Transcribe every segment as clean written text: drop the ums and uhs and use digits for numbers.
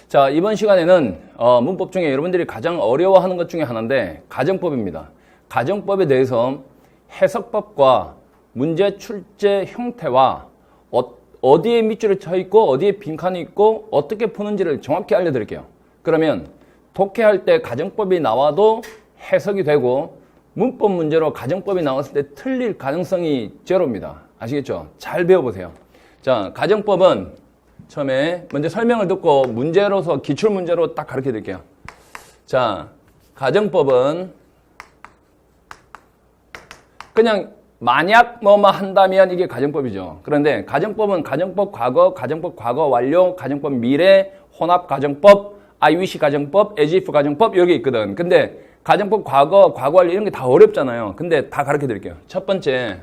자, 이번 시간에는 문법 중에 여러분들이 가장 어려워하는 것 중에 하나인데 가정법입니다. 가정법에 대해서 해석법과 문제 출제 형태와 어디에 밑줄을 쳐 있고 어디에 빈칸이 있고 어떻게 푸는지를 정확히 알려드릴게요. 그러면 독해할 때 가정법이 나와도 해석이 되고 문법 문제로 가정법이 나왔을 때 틀릴 가능성이 제로입니다. 아시겠죠? 잘 배워보세요. 자, 가정법은 처음에 먼저 설명을 듣고 문제로서 기출문제로 딱 가르쳐 드릴게요. 자, 가정법은 그냥 만약 뭐뭐 한다면 이게 가정법이죠. 그런데 가정법은 가정법 과거, 가정법 과거 완료, 가정법 미래, 혼합 가정법, I wish 가정법, as if 가정법 여기 있거든. 근데 가정법 과거, 과거 완료 이런 게 다 어렵잖아요. 근데 다 가르쳐 드릴게요. 첫 번째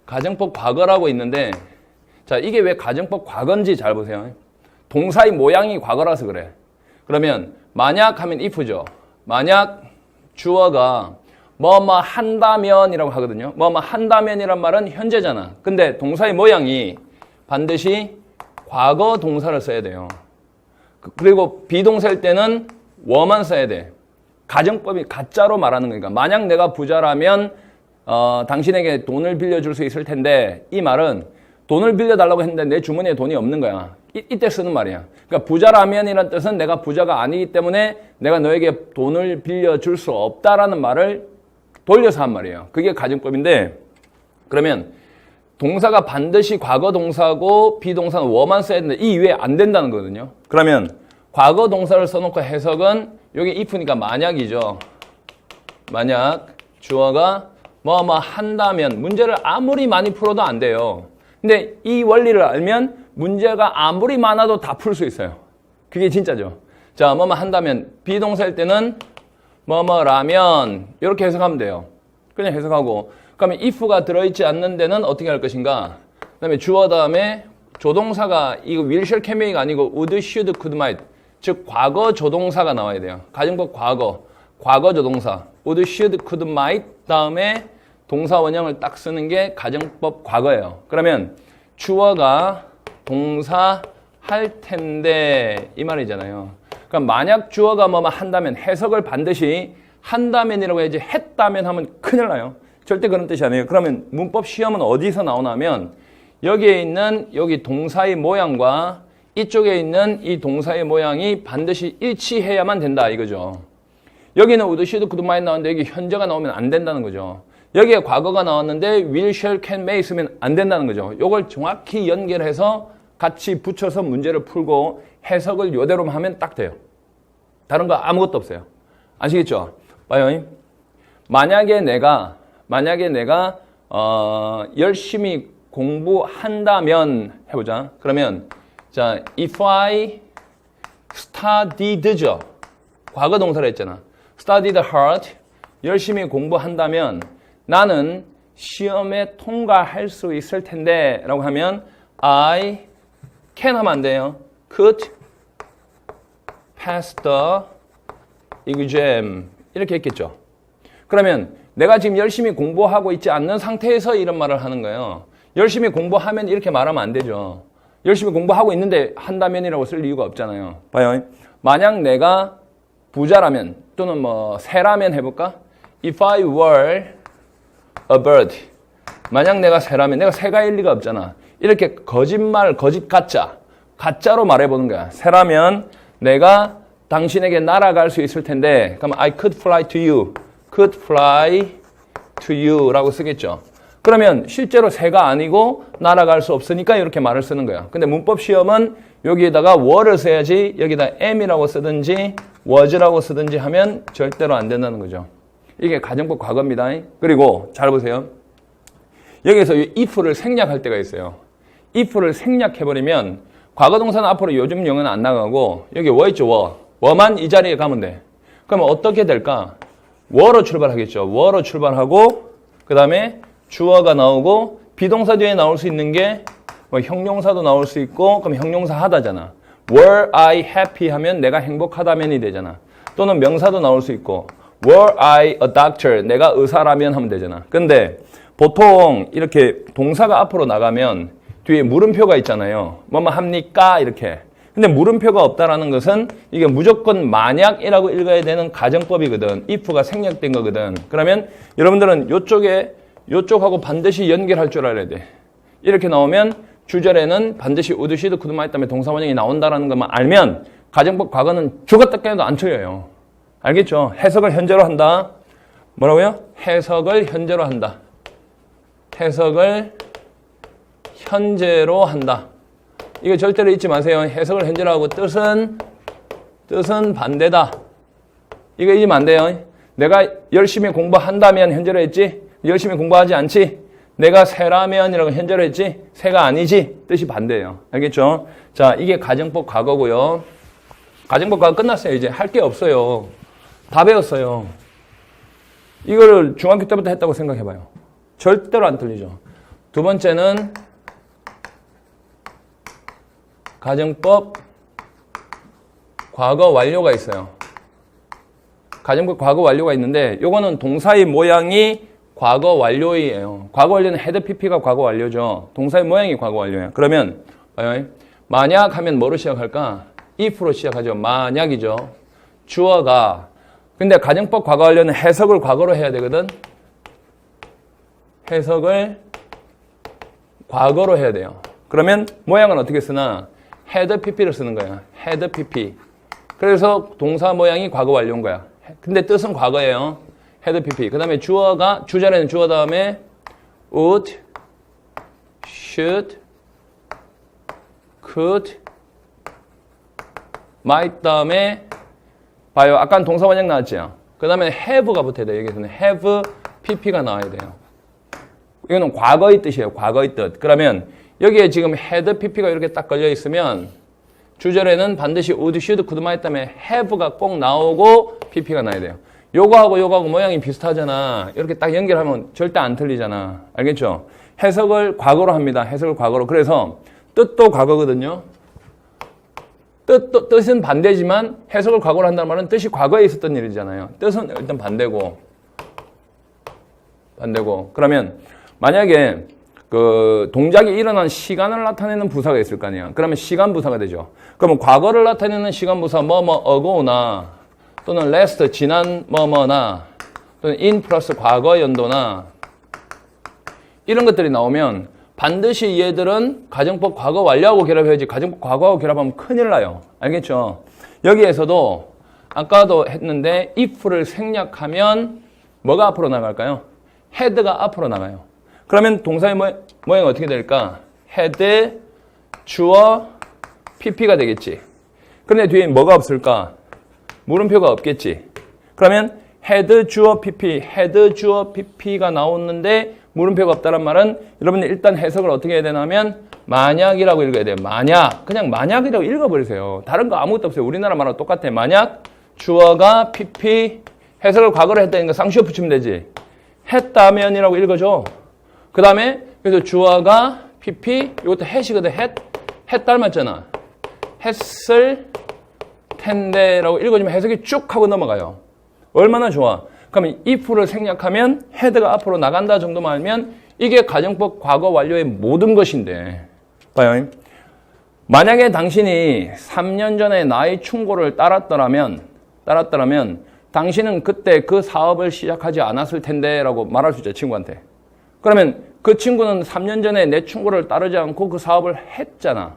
가정법 과거라고 있는데 자, 이게 왜 가정법 과거인지 잘 보세요. 동사의 모양이 과거라서 그래. 그러면 만약 하면 if죠. 만약 주어가 뭐뭐 한다면이라고 하거든요. 뭐뭐 한다면이란 말은 현재잖아. 근데 동사의 모양이 반드시 과거 동사를 써야 돼요. 그리고 비동사일 때는 워만 써야 돼. 가정법이 가짜로 말하는 거니까. 만약 내가 부자라면 당신에게 돈을 빌려줄 수 있을 텐데 이 말은 돈을 빌려달라고 했는데 내 주머니에 돈이 없는 거야. 이때 쓰는 말이야. 그러니까 부자라면이라는 뜻은 내가 부자가 아니기 때문에 내가 너에게 돈을 빌려줄 수 없다라는 말을 돌려서 한 말이에요. 그게 가정법인데 그러면 동사가 반드시 과거 동사고 비동사는 워만 써야 되는데 이 이외에 안 된다는 거거든요. 그러면 과거 동사를 써놓고 해석은 여기 if니까 만약이죠. 만약 주어가 뭐뭐 한다면 문제를 아무리 많이 풀어도 안 돼요. 근데 이 원리를 알면 문제가 아무리 많아도 다 풀 수 있어요. 그게 진짜죠. 자, 뭐뭐 한다면 비동사일 때는 뭐뭐라면 이렇게 해석하면 돼요. 그냥 해석하고 그러면 if가 들어있지 않는 데는 어떻게 할 것인가. 그 다음에 주어 다음에 조동사가 이거 will, shall, can, may가 아니고 would, should, could, might 즉 과거 조동사가 나와야 돼요. 가정법 과거 조동사 would, should, could, might 다음에 동사 원형을 딱 쓰는 게 가정법 과거예요. 그러면 주어가 동사 할 텐데 이 말이잖아요. 그럼 만약 주어가 뭐뭐 한다면 해석을 반드시 한다면이라고 해야지 했다면 하면 큰일 나요. 절대 그런 뜻이 아니에요. 그러면 문법 시험은 어디서 나오냐면 여기에 있는 여기 동사의 모양과 이쪽에 있는 이 동사의 모양이 반드시 일치해야만 된다 이거죠. 여기는 would, should, could, might 나왔는데 여기 현재가 나오면 안 된다는 거죠. 여기에 과거가 나왔는데 will, shall, can, may 쓰면 안 된다는 거죠. 이걸 정확히 연결해서 같이 붙여서 문제를 풀고 해석을 이대로만 하면 딱 돼요. 다른 거 아무것도 없어요. 아시겠죠? 봐요. 만약에 내가 열심히 공부한다면 해보자. 그러면 자, if I studied죠. 과거 동사를 했잖아. studied hard. 열심히 공부한다면 나는 시험에 통과할 수 있을 텐데 라고 하면 I can 하면 안 돼요. could pass the exam 이렇게 했겠죠. 그러면 내가 지금 열심히 공부하고 있지 않는 상태에서 이런 말을 하는 거예요. 열심히 공부하면 이렇게 말하면 안 되죠. 열심히 공부하고 있는데 한다면이라고 쓸 이유가 없잖아요. 봐요. 만약 내가 부자라면 또는 뭐 새라면 해볼까? If I were a bird. 만약 내가 새라면 내가 새가일 리가 없잖아. 이렇게 거짓말, 거짓 가짜로 말해보는 거야. 새라면 내가 당신에게 날아갈 수 있을 텐데 그럼 I could fly to you. could fly to you 라고 쓰겠죠. 그러면 실제로 새가 아니고 날아갈 수 없으니까 이렇게 말을 쓰는 거야. 근데 문법 시험은 여기에다가 were를 써야지 여기다 am이라고 쓰든지 was라고 쓰든지 하면 절대로 안 된다는 거죠. 이게 가정법 과거입니다. 그리고 잘 보세요. 여기서 if를 생략할 때가 있어요. if를 생략해버리면 과거 동사는 앞으로 요즘 용어는 안 나가고 여기 were 있죠. were만 이 자리에 가면 돼. 그러면 어떻게 될까? were로 출발하겠죠. were로 출발하고 그 다음에 주어가 나오고 비동사 뒤에 나올 수 있는 게 뭐 형용사도 나올 수 있고 그럼 형용사 하다잖아. were I happy 하면 내가 행복하다면이 되잖아. 또는 명사도 나올 수 있고 were I a doctor 내가 의사라면 하면 되잖아. 근데 보통 이렇게 동사가 앞으로 나가면 뒤에 물음표가 있잖아요. 뭐뭐 합니까? 이렇게. 근데 물음표가 없다라는 것은 이게 무조건 만약이라고 읽어야 되는 가정법이거든. if가 생략된 거거든. 그러면 여러분들은 요쪽하고 반드시 연결할 줄 알아야 돼. 이렇게 나오면 주절에는 반드시 would, should, could, might 다음에 동사 원형이 나온다라는 것만 알면 가정법 과거는 죽었다 깨도 안 틀려요. 알겠죠? 해석을 현재로 한다. 뭐라고요? 해석을 현재로 한다. 해석을 현재로 한다. 이거 절대로 잊지 마세요. 해석을 현재로 하고 뜻은 반대다. 이거 잊으면 안 돼요. 내가 열심히 공부한다면 현재로 했지. 열심히 공부하지 않지. 내가 새라면이라고 현재로 했지. 새가 아니지. 뜻이 반대예요. 알겠죠? 자, 이게 가정법 과거고요. 가정법 과거 끝났어요. 이제 할 게 없어요. 다 배웠어요. 이거를 중학교 때부터 했다고 생각해봐요. 절대로 안 틀리죠. 두 번째는 가정법 과거 완료가 있어요. 가정법 과거 완료가 있는데 요거는 동사의 모양이 과거 완료이에요. 과거 완료는 헤드 PP가 과거 완료죠. 동사의 모양이 과거 완료예요. 그러면 만약 하면 뭐로 시작할까? if로 시작하죠. 만약이죠. 주어가. 근데 가정법 과거 완료는 해석을 과거로 해야 되거든. 해석을 과거로 해야 돼요. 그러면 모양은 어떻게 쓰나? had pp를 쓰는 거야. had pp. 그래서 동사 모양이 과거 완료인 거야. 근데 뜻은 과거예요. had pp. 그 다음에 주어가, 주절에는 주어 다음에 would, should, could, might 다음에 봐요. 아까는 동사 원형 나왔죠. 그 다음에 have가 붙어야 돼요. 여기서는 have pp가 나와야 돼요. 이거는 과거의 뜻이에요. 과거의 뜻. 그러면 여기에 지금 had pp가 이렇게 딱 걸려 있으면 주절에는 반드시 would, should, could, might 다음에 have가 꼭 나오고 pp가 나야 돼요. 요거하고 모양이 비슷하잖아. 이렇게 딱 연결하면 절대 안 틀리잖아. 알겠죠? 해석을 과거로 합니다. 해석을 과거로. 그래서 뜻도 과거거든요. 뜻은 반대지만 해석을 과거로 한다는 말은 뜻이 과거에 있었던 일이잖아요. 뜻은 일단 반대고. 그러면 만약에 그 동작이 일어난 시간을 나타내는 부사가 있을 거 아니야. 그러면 시간 부사가 되죠. 그러면 과거를 나타내는 시간 부사 뭐뭐 ago나 또는 last 지난 뭐뭐나 또는 in 플러스 과거 연도나 이런 것들이 나오면 반드시 얘들은 가정법 과거 완료하고 결합해야지 가정법 과거하고 결합하면 큰일 나요. 알겠죠? 여기에서도 아까도 했는데 if를 생략하면 뭐가 앞으로 나갈까요? had가 앞으로 나가요. 그러면 동사의 모양이 어떻게 될까? had, 주어, pp가 되겠지. 그런데 뒤에 뭐가 없을까? 물음표가 없겠지. 그러면 had, 주어, pp, had, 주어, pp가 나오는데 물음표가 없다는 말은 여러분들 일단 해석을 어떻게 해야 되냐면 만약이라고 읽어야 돼요. 만약. 그냥 만약이라고 읽어버리세요. 다른 거 아무것도 없어요. 우리나라 말하고 똑같아. 만약 주어가 pp 해석을 과거로 했다니까 쌍시오 붙이면 되지. 했다면이라고 읽어줘. 그 다음에 그래서 주어가 pp 이것도 했이거든. 했 닮았잖아. 했을 텐데라고 읽어주면 해석이 쭉 하고 넘어가요. 얼마나 좋아. 그러면 if를 생략하면 head가 앞으로 나간다 정도만 알면 이게 가정법 과거 완료의 모든 것인데 봐요. 만약에 당신이 3년 전에 나의 충고를 따랐더라면 당신은 그때 그 사업을 시작하지 않았을 텐데 라고 말할 수 있죠. 친구한테. 그러면 그 친구는 3년 전에 내 충고를 따르지 않고 그 사업을 했잖아.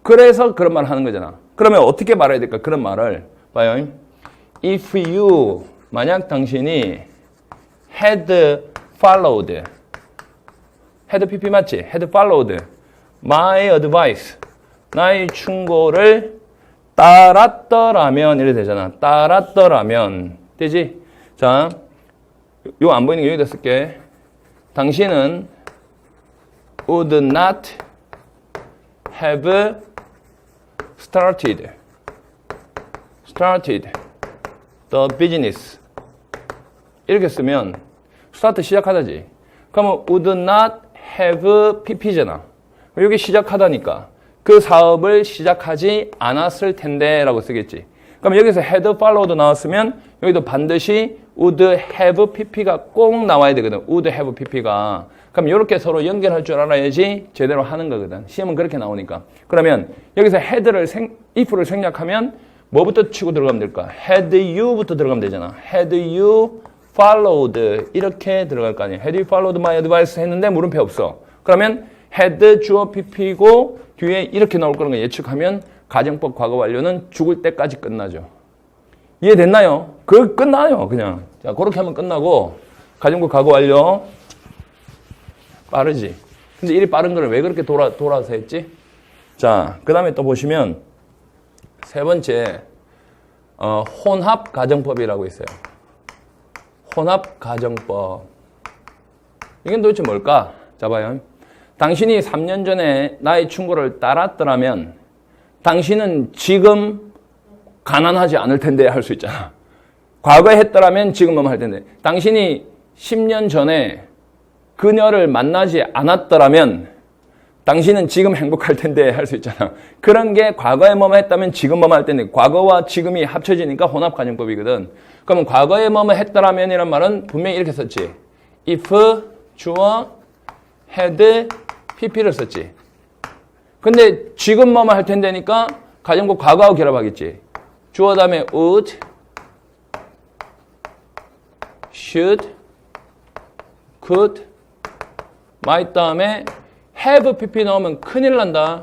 그래서 그런 말을 하는 거잖아. 그러면 어떻게 말해야 될까? 그런 말을 봐요. If you 만약 당신이 had followed had pp 맞지? had followed my advice 나의 충고를 따랐더라면 이래 되잖아. 따랐더라면 되지? 자, 이거 안 보이는 게 여기다 쓸게. 당신은 would not have started the business 이렇게 쓰면 start 시작하다지. 그러면 would not have pp잖아. 여기 시작하다니까 그 사업을 시작하지 않았을 텐데 라고 쓰겠지. 그럼 여기서 had followed 나왔으면 여기도 반드시 would have pp가 꼭 나와야 되거든. would have pp가. 그럼 이렇게 서로 연결할 줄 알아야지 제대로 하는 거거든. 시험은 그렇게 나오니까. 그러면 여기서 had를 if를 생략하면 뭐부터 치고 들어가면 될까? had you부터 들어가면 되잖아. had you followed 이렇게 들어갈 거 아니야. had you followed my advice 했는데 물음표 없어. 그러면 had 주어 pp고 뒤에 이렇게 나올 거는 거 예측하면 가정법 과거 완료는 죽을 때까지 끝나죠. 이해됐나요? 그 끝나요, 그냥. 자, 그렇게 하면 끝나고 가정법 과거 완료 빠르지. 근데 이리 빠른 거를 왜 그렇게 돌아서 했지? 자, 그 다음에 또 보시면 세 번째 혼합 가정법이라고 있어요. 혼합 가정법. 이건 도대체 뭘까? 자, 봐요. 당신이 3년 전에 나의 충고를 따랐더라면 당신은 지금 가난하지 않을 텐데 할 수 있잖아. 과거에 했더라면 지금은 할 텐데. 당신이 10년 전에 그녀를 만나지 않았더라면 당신은 지금 행복할 텐데 할 수 있잖아. 그런 게 과거에 뭐뭐 했다면 지금 뭐뭐 할 텐데 과거와 지금이 합쳐지니까 혼합 가정법이거든. 그러면 과거에 뭐뭐 했더라면 이란 말은 분명히 이렇게 썼지. if 주어 had pp를 썼지. 근데 지금 뭐뭐 할 텐데니까 가정법 과거하고 결합하겠지. 주어 다음에 would, should, could, might 다음에 have pp 넣으면 큰일 난다.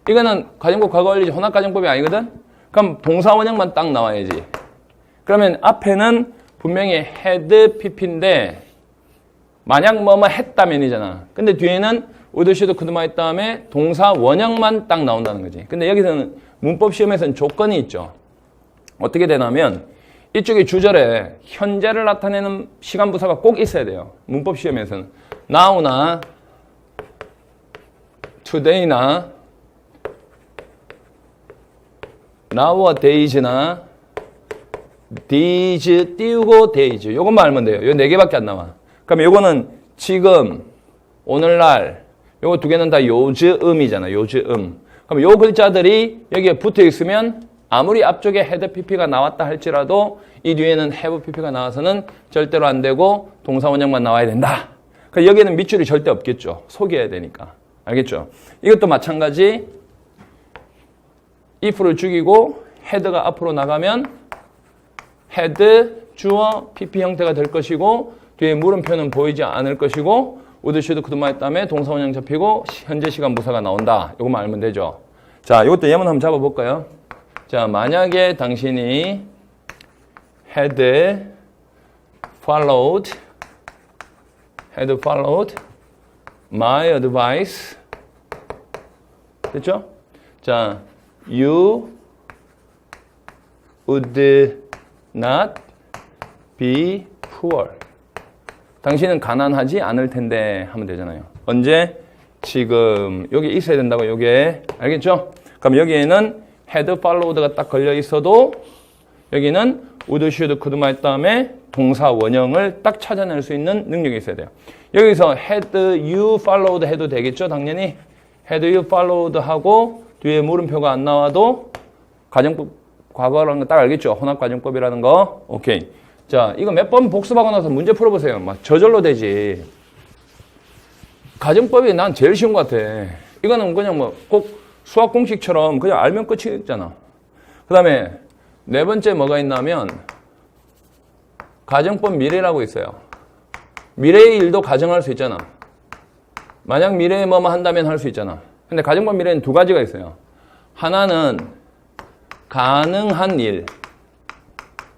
이거는 가정법 과거 완료지 혼합 가정법이 아니거든. 그럼 동사 원형만 딱 나와야지. 그러면 앞에는 분명히 had pp인데 만약 뭐뭐 했다면이잖아. 근데 뒤에는 would, should, could, might 다음에 동사 원형만 딱 나온다는 거지. 근데 여기서는 문법 시험에서는 조건이 있죠. 어떻게 되냐면 이쪽에 주절에 현재를 나타내는 시간 부사가 꼭 있어야 돼요. 문법 시험에서는 now나 today나 nowadays나 these 띄우고 days 요것만 알면 돼요. 요 네 개밖에 안 나와. 그럼 요거는 지금, 오늘날 요거 두 개는 다 요즘이잖아. 요즘. 그럼 요 글자들이 여기에 붙어 있으면 아무리 앞쪽에 had pp가 나왔다 할지라도 이 뒤에는 have pp가 나와서는 절대로 안 되고 동사 원형만 나와야 된다. 그러니까 여기에는 밑줄이 절대 없겠죠. 속여야 되니까. 알겠죠? 이것도 마찬가지. if를 죽이고 head가 앞으로 나가면 had 주어 pp 형태가 될 것이고 뒤에 물음표는 보이지 않을 것이고 would, should, could, might 다음에 동사 원형 잡히고 현재 시간 부사가 나온다. 이것만 알면 되죠. 자, 이것도 예문 한번 잡아볼까요? 자, 만약에 당신이 had followed my advice 됐죠? 자, you would not be poor. 당신은 가난하지 않을 텐데 하면 되잖아요. 언제? 지금. 여기 있어야 된다고, 요게. 알겠죠? 그럼 여기에는 had followed가 딱 걸려 있어도 여기는 would, should, could, might 다음에 동사 원형을 딱 찾아낼 수 있는 능력이 있어야 돼요. 여기서 had you followed 해도 되겠죠? 당연히. had you followed 하고 뒤에 물음표가 안 나와도 가정법 과거라는 거 딱 알겠죠? 혼합 가정법이라는 거. 오케이. 자, 이거 몇 번 복습하고 나서 문제 풀어보세요. 막 저절로 되지. 가정법이 난 제일 쉬운 것 같아. 이거는 그냥 뭐 꼭 수학 공식처럼 그냥 알면 끝이잖아. 그 다음에 네 번째 뭐가 있냐면 가정법 미래라고 있어요. 미래의 일도 가정할 수 있잖아. 만약 미래에 뭐뭐 한다면 할 수 있잖아. 근데 가정법 미래는 두 가지가 있어요. 하나는 가능한 일.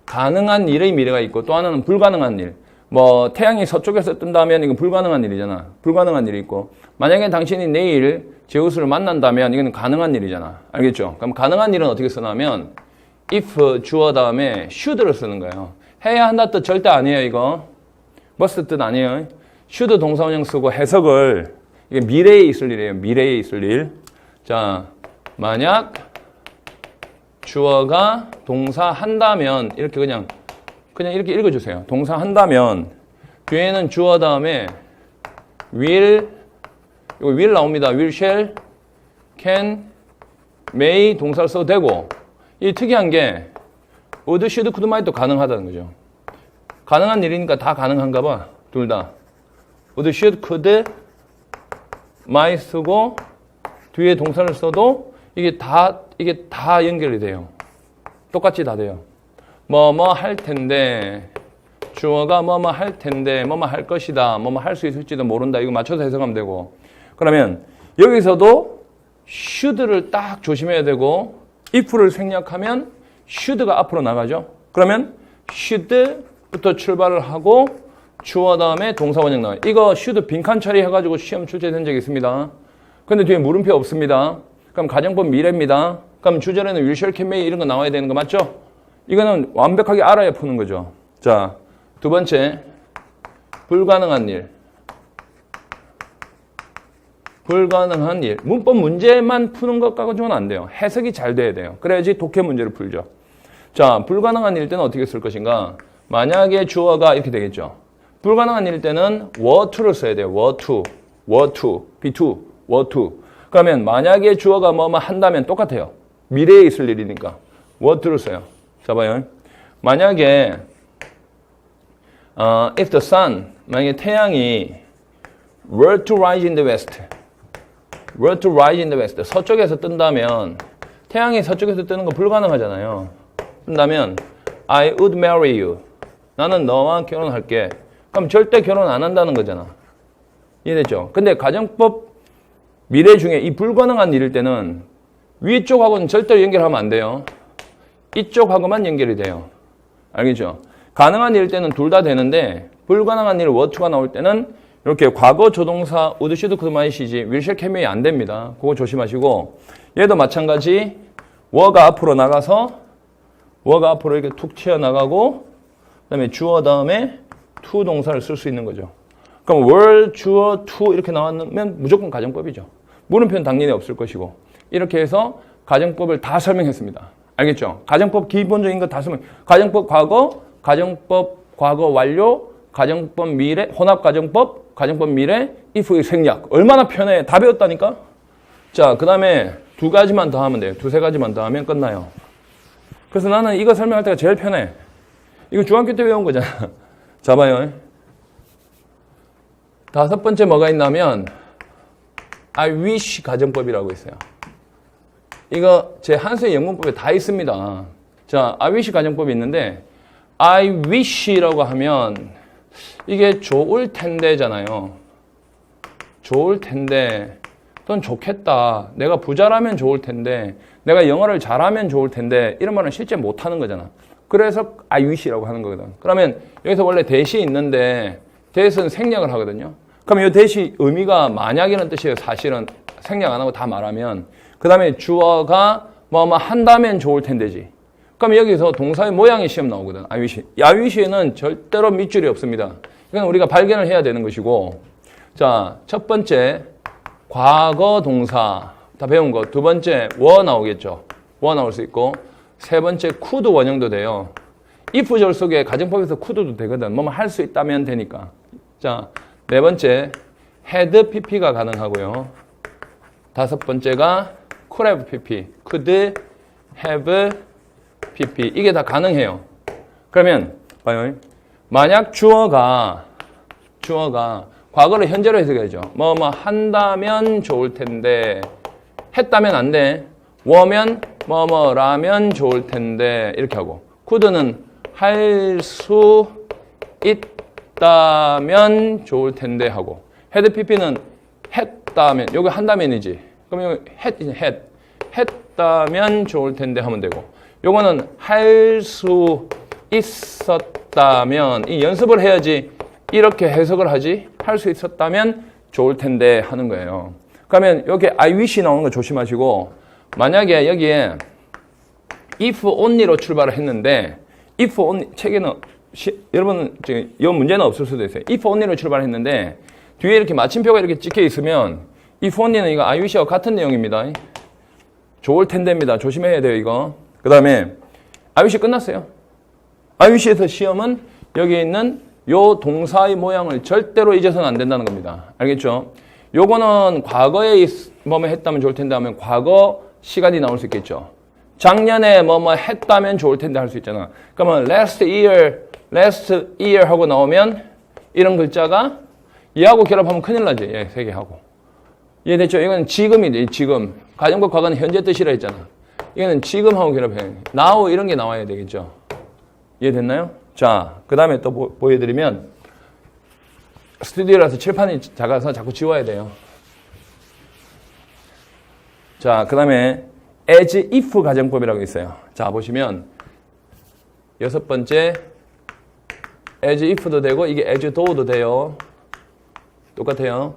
가능한 일의 미래가 있고 또 하나는 불가능한 일. 뭐 태양이 서쪽에서 뜬다면 이건 불가능한 일이잖아. 불가능한 일이 있고 만약에 당신이 내일 제우스를 만난다면 이건 가능한 일이잖아. 알겠죠? 그럼 가능한 일은 어떻게 쓰냐면 if 주어 다음에 should를 쓰는 거예요. 해야 한다 뜻 절대 아니에요. 이거 must 뜻 아니에요. should 동사원형 쓰고 해석을 이게 미래에 있을 일이에요. 미래에 있을 일. 자, 만약 주어가 동사 한다면 이렇게 그냥 이렇게 읽어주세요. 동사 한다면 뒤에는 주어 다음에 will 이거 will 나옵니다. will, shall, can, may 동사를 써도 되고 이 특이한 게 would, should, could, might도 가능하다는 거죠. 가능한 일이니까 다 가능한가 봐. 둘 다. would, should, could, might 쓰고 뒤에 동사를 써도 이게 다 연결이 돼요. 똑같이 다 돼요. 뭐뭐 할 텐데, 주어가 뭐뭐 할 텐데, 뭐뭐 할 것이다, 뭐뭐 할 수 있을지도 모른다. 이거 맞춰서 해석하면 되고. 그러면 여기서도 should를 딱 조심해야 되고, if를 생략하면 should가 앞으로 나가죠. 그러면 should부터 출발을 하고 주어 다음에 동사 원형 나와요. 이거 should 빈칸 처리해가지고 시험 출제된 적이 있습니다. 근데 뒤에 물음표 없습니다. 그럼 가정법 미래입니다. 그럼 주절에는 will, shall, can, may 이런 거 나와야 되는 거 맞죠? 이거는 완벽하게 알아야 푸는 거죠. 자, 두 번째, 불가능한 일. 불가능한 일. 문법 문제만 푸는 것 가지고는 안 돼요. 해석이 잘 돼야 돼요. 그래야지 독해 문제를 풀죠. 자, 불가능한 일 때는 어떻게 쓸 것인가? 만약에 주어가 이렇게 되겠죠. 불가능한 일 때는 were to를 써야 돼요. were to, be to, were to. 그러면 만약에 주어가 뭐뭐 한다면 똑같아요. 미래에 있을 일이니까 were to를 써요. 자, 봐요. 만약에 if the sun, 만약에 태양이 were to rise in the west, were to rise in the west, 서쪽에서 뜬다면 태양이 서쪽에서 뜨는 거 불가능하잖아요. 뜬다면 I would marry you. 나는 너와 결혼할게. 그럼 절대 결혼 안 한다는 거잖아. 이해됐죠? 근데 가정법 미래 중에 이 불가능한 일일 때는 위쪽하고는 절대로 연결하면 안 돼요. 이쪽하고만 연결이 돼요. 알겠죠? 가능한 일일 때는 둘 다 되는데 불가능한 일 were to가 나올 때는 이렇게 과거 조동사 would, should, could, might이지 will, shall, can, may 안 됩니다. 그거 조심하시고 얘도 마찬가지 were가 앞으로 나가서 were가 앞으로 이렇게 툭 튀어나가고 그다음에 주어 다음에 to 동사를 쓸 수 있는 거죠. 그럼 were, 주어, to 이렇게 나왔으면 무조건 가정법이죠. 물음표는 당연히 없을 것이고 이렇게 해서 가정법을 다 설명했습니다. 알겠죠? 가정법 기본적인 거 다 설명. 가정법 과거, 가정법 과거 완료, 가정법 미래, 혼합가정법, 가정법 미래, if의 생략. 얼마나 편해. 다 배웠다니까? 자, 그 다음에 두 가지만 더 하면 돼요. 두세 가지만 더 하면 끝나요. 그래서 나는 이거 설명할 때가 제일 편해. 이거 중학교 때 배운 거잖아. 자, 봐요. 다섯 번째 뭐가 있냐면 I wish 가정법이라고 있어요. 이거 제 한수의 영문법에 다 있습니다. 자, I wish 가정법이 있는데 I wish라고 하면 이게 좋을 텐데잖아요. 좋을 텐데 또는 좋겠다. 내가 부자라면 좋을 텐데 내가 영어를 잘하면 좋을 텐데 이런 말은 실제 못하는 거잖아. 그래서 I wish라고 하는 거거든. 그러면 여기서 원래 대시 있는데 대시는 생략을 하거든요. 그럼 이 대시 의미가 만약이라는 뜻이에요. 사실은 생략 안 하고 다 말하면 그 다음에 주어가 뭐 한다면 좋을 텐데지. 그럼 여기서 동사의 모양이 시험 나오거든. I wish. I wish에는 절대로 밑줄이 없습니다. 이건 우리가 발견을 해야 되는 것이고 자, 첫 번째 과거 동사 다 배운 거. 두 번째 were 나오겠죠. were 나올 수 있고 세 번째 could 원형도 돼요. if 절 속에 가정법에서 could도 되거든. 뭐뭐 할 수 있다면 되니까. 자, 네 번째 had pp가 가능하고요. 다섯 번째가 could have pp, could have pp. 이게 다 가능해요. 그러면 봐요. 만약 주어가 과거를 현재로 해석해야죠. 뭐뭐 한다면 좋을 텐데 했다면 안 돼. 워면 뭐뭐라면 좋을 텐데 이렇게 하고 could는 할 수 있다면 좋을 텐데 하고 had pp는 했다면 요거 한다면이지. 그럼 이거 했다면 좋을 텐데 하면 되고 요거는 할 수 있었다면 이 연습을 해야지 이렇게 해석을 하지 할 수 있었다면 좋을 텐데 하는 거예요. 그러면 여기 I wish 나오는 거 조심하시고 만약에 여기에 if only로 출발을 했는데 if only 책에는 여러분 지금 이 문제는 없을 수도 있어요. if only로 출발했는데 뒤에 이렇게 마침표가 이렇게 찍혀 있으면 if only는 이거 I wish와 같은 내용입니다. 좋을 텐데입니다. 조심해야 돼요, 이거. 그 다음에 I wish 끝났어요. I wish에서 시험은 여기 있는 요 동사의 모양을 절대로 잊어서는 안 된다는 겁니다. 알겠죠? 요거는 과거에 뭐뭐 했다면 좋을 텐데 하면 과거 시간이 나올 수 있겠죠. 작년에 뭐뭐 했다면 좋을 텐데 할 수 있잖아. 그러면 last year last year 하고 나오면 이런 글자가 얘하고 결합하면 큰일 나지. 얘 세 개 하고. 이해됐죠? 이건 지금이지, 지금. 가정법 과거는 현재 뜻이라 했잖아. 이거는 지금하고 결합해. now 이런 게 나와야 되겠죠. 이해됐나요? 자, 그 다음에 또 보여드리면 스튜디오라서 칠판이 작아서 자꾸 지워야 돼요. 자, 그 다음에 as if 가정법이라고 있어요. 자, 보시면 6번째 as if도 되고 이게 as though도 돼요. 똑같아요.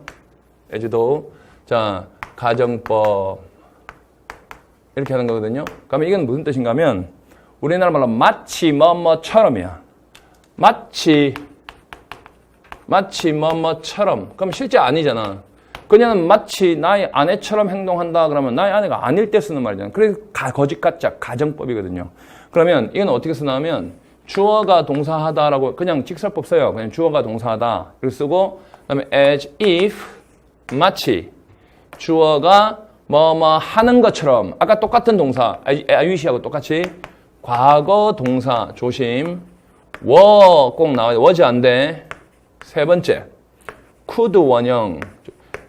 as though. 자, 가정법 이렇게 하는 거거든요. 그러면 이건 무슨 뜻인가 하면 우리나라 말로 마치 뭐뭐처럼이야. 마치 뭐뭐처럼. 그럼 실제 아니잖아. 그녀는 마치 나의 아내처럼 행동한다 그러면 나의 아내가 아닐 때 쓰는 말이잖아. 그래서 거짓 가짜 가정법이거든요. 그러면 이건 어떻게 쓰냐면 주어가 동사하다라고 그냥 직설법 써요. 그냥 주어가 동사하다 이렇게 쓰고 그다음에 as if 마치 주어가 뭐뭐 하는 것처럼 아까 똑같은 동사 아유시하고 똑같이 과거 동사 조심 꼭 나와요. was 안 돼. 세 번째 could 원형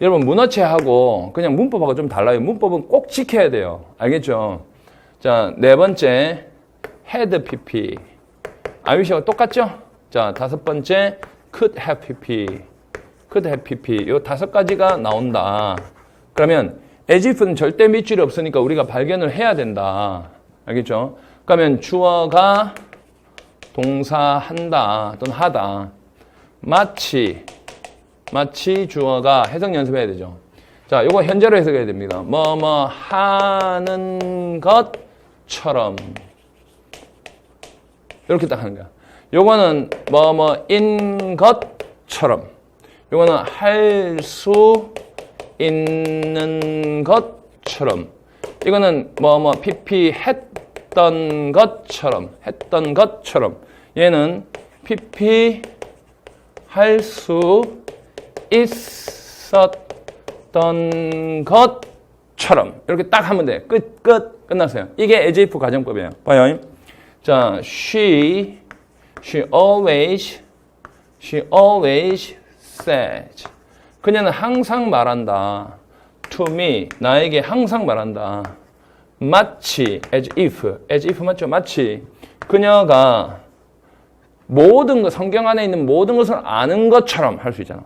여러분 문어체하고 그냥 문법하고 좀 달라요. 문법은 꼭 지켜야 돼요. 알겠죠? 자, 네 번째 had pp 아유시하고 똑같죠? 자, 다섯 번째 could have pp 요 5가지가 나온다. 그러면 as if는 절대 밑줄이 없으니까 우리가 발견을 해야 된다. 알겠죠? 그러면 주어가 동사한다 또는 하다. 마치 주어가 해석 연습해야 되죠. 자, 요거 현재로 해석해야 됩니다. 뭐뭐 하는 것처럼 이렇게 딱 하는 거야. 요거는 뭐뭐인 것처럼. 요거는 할 수 있는 것처럼. 이거는 PP 했던 것처럼. 얘는 PP 할 수 있었던 것처럼. 이렇게 딱 하면 돼. 끝났어요. 이게 as if 가정법이에요. 봐요. 자, she always says. 그녀는 항상 말한다. to me, 나에게 항상 말한다. 마치, as if 맞죠? 마치 그녀가 모든 것, 성경 안에 있는 모든 것을 아는 것처럼 할 수 있잖아.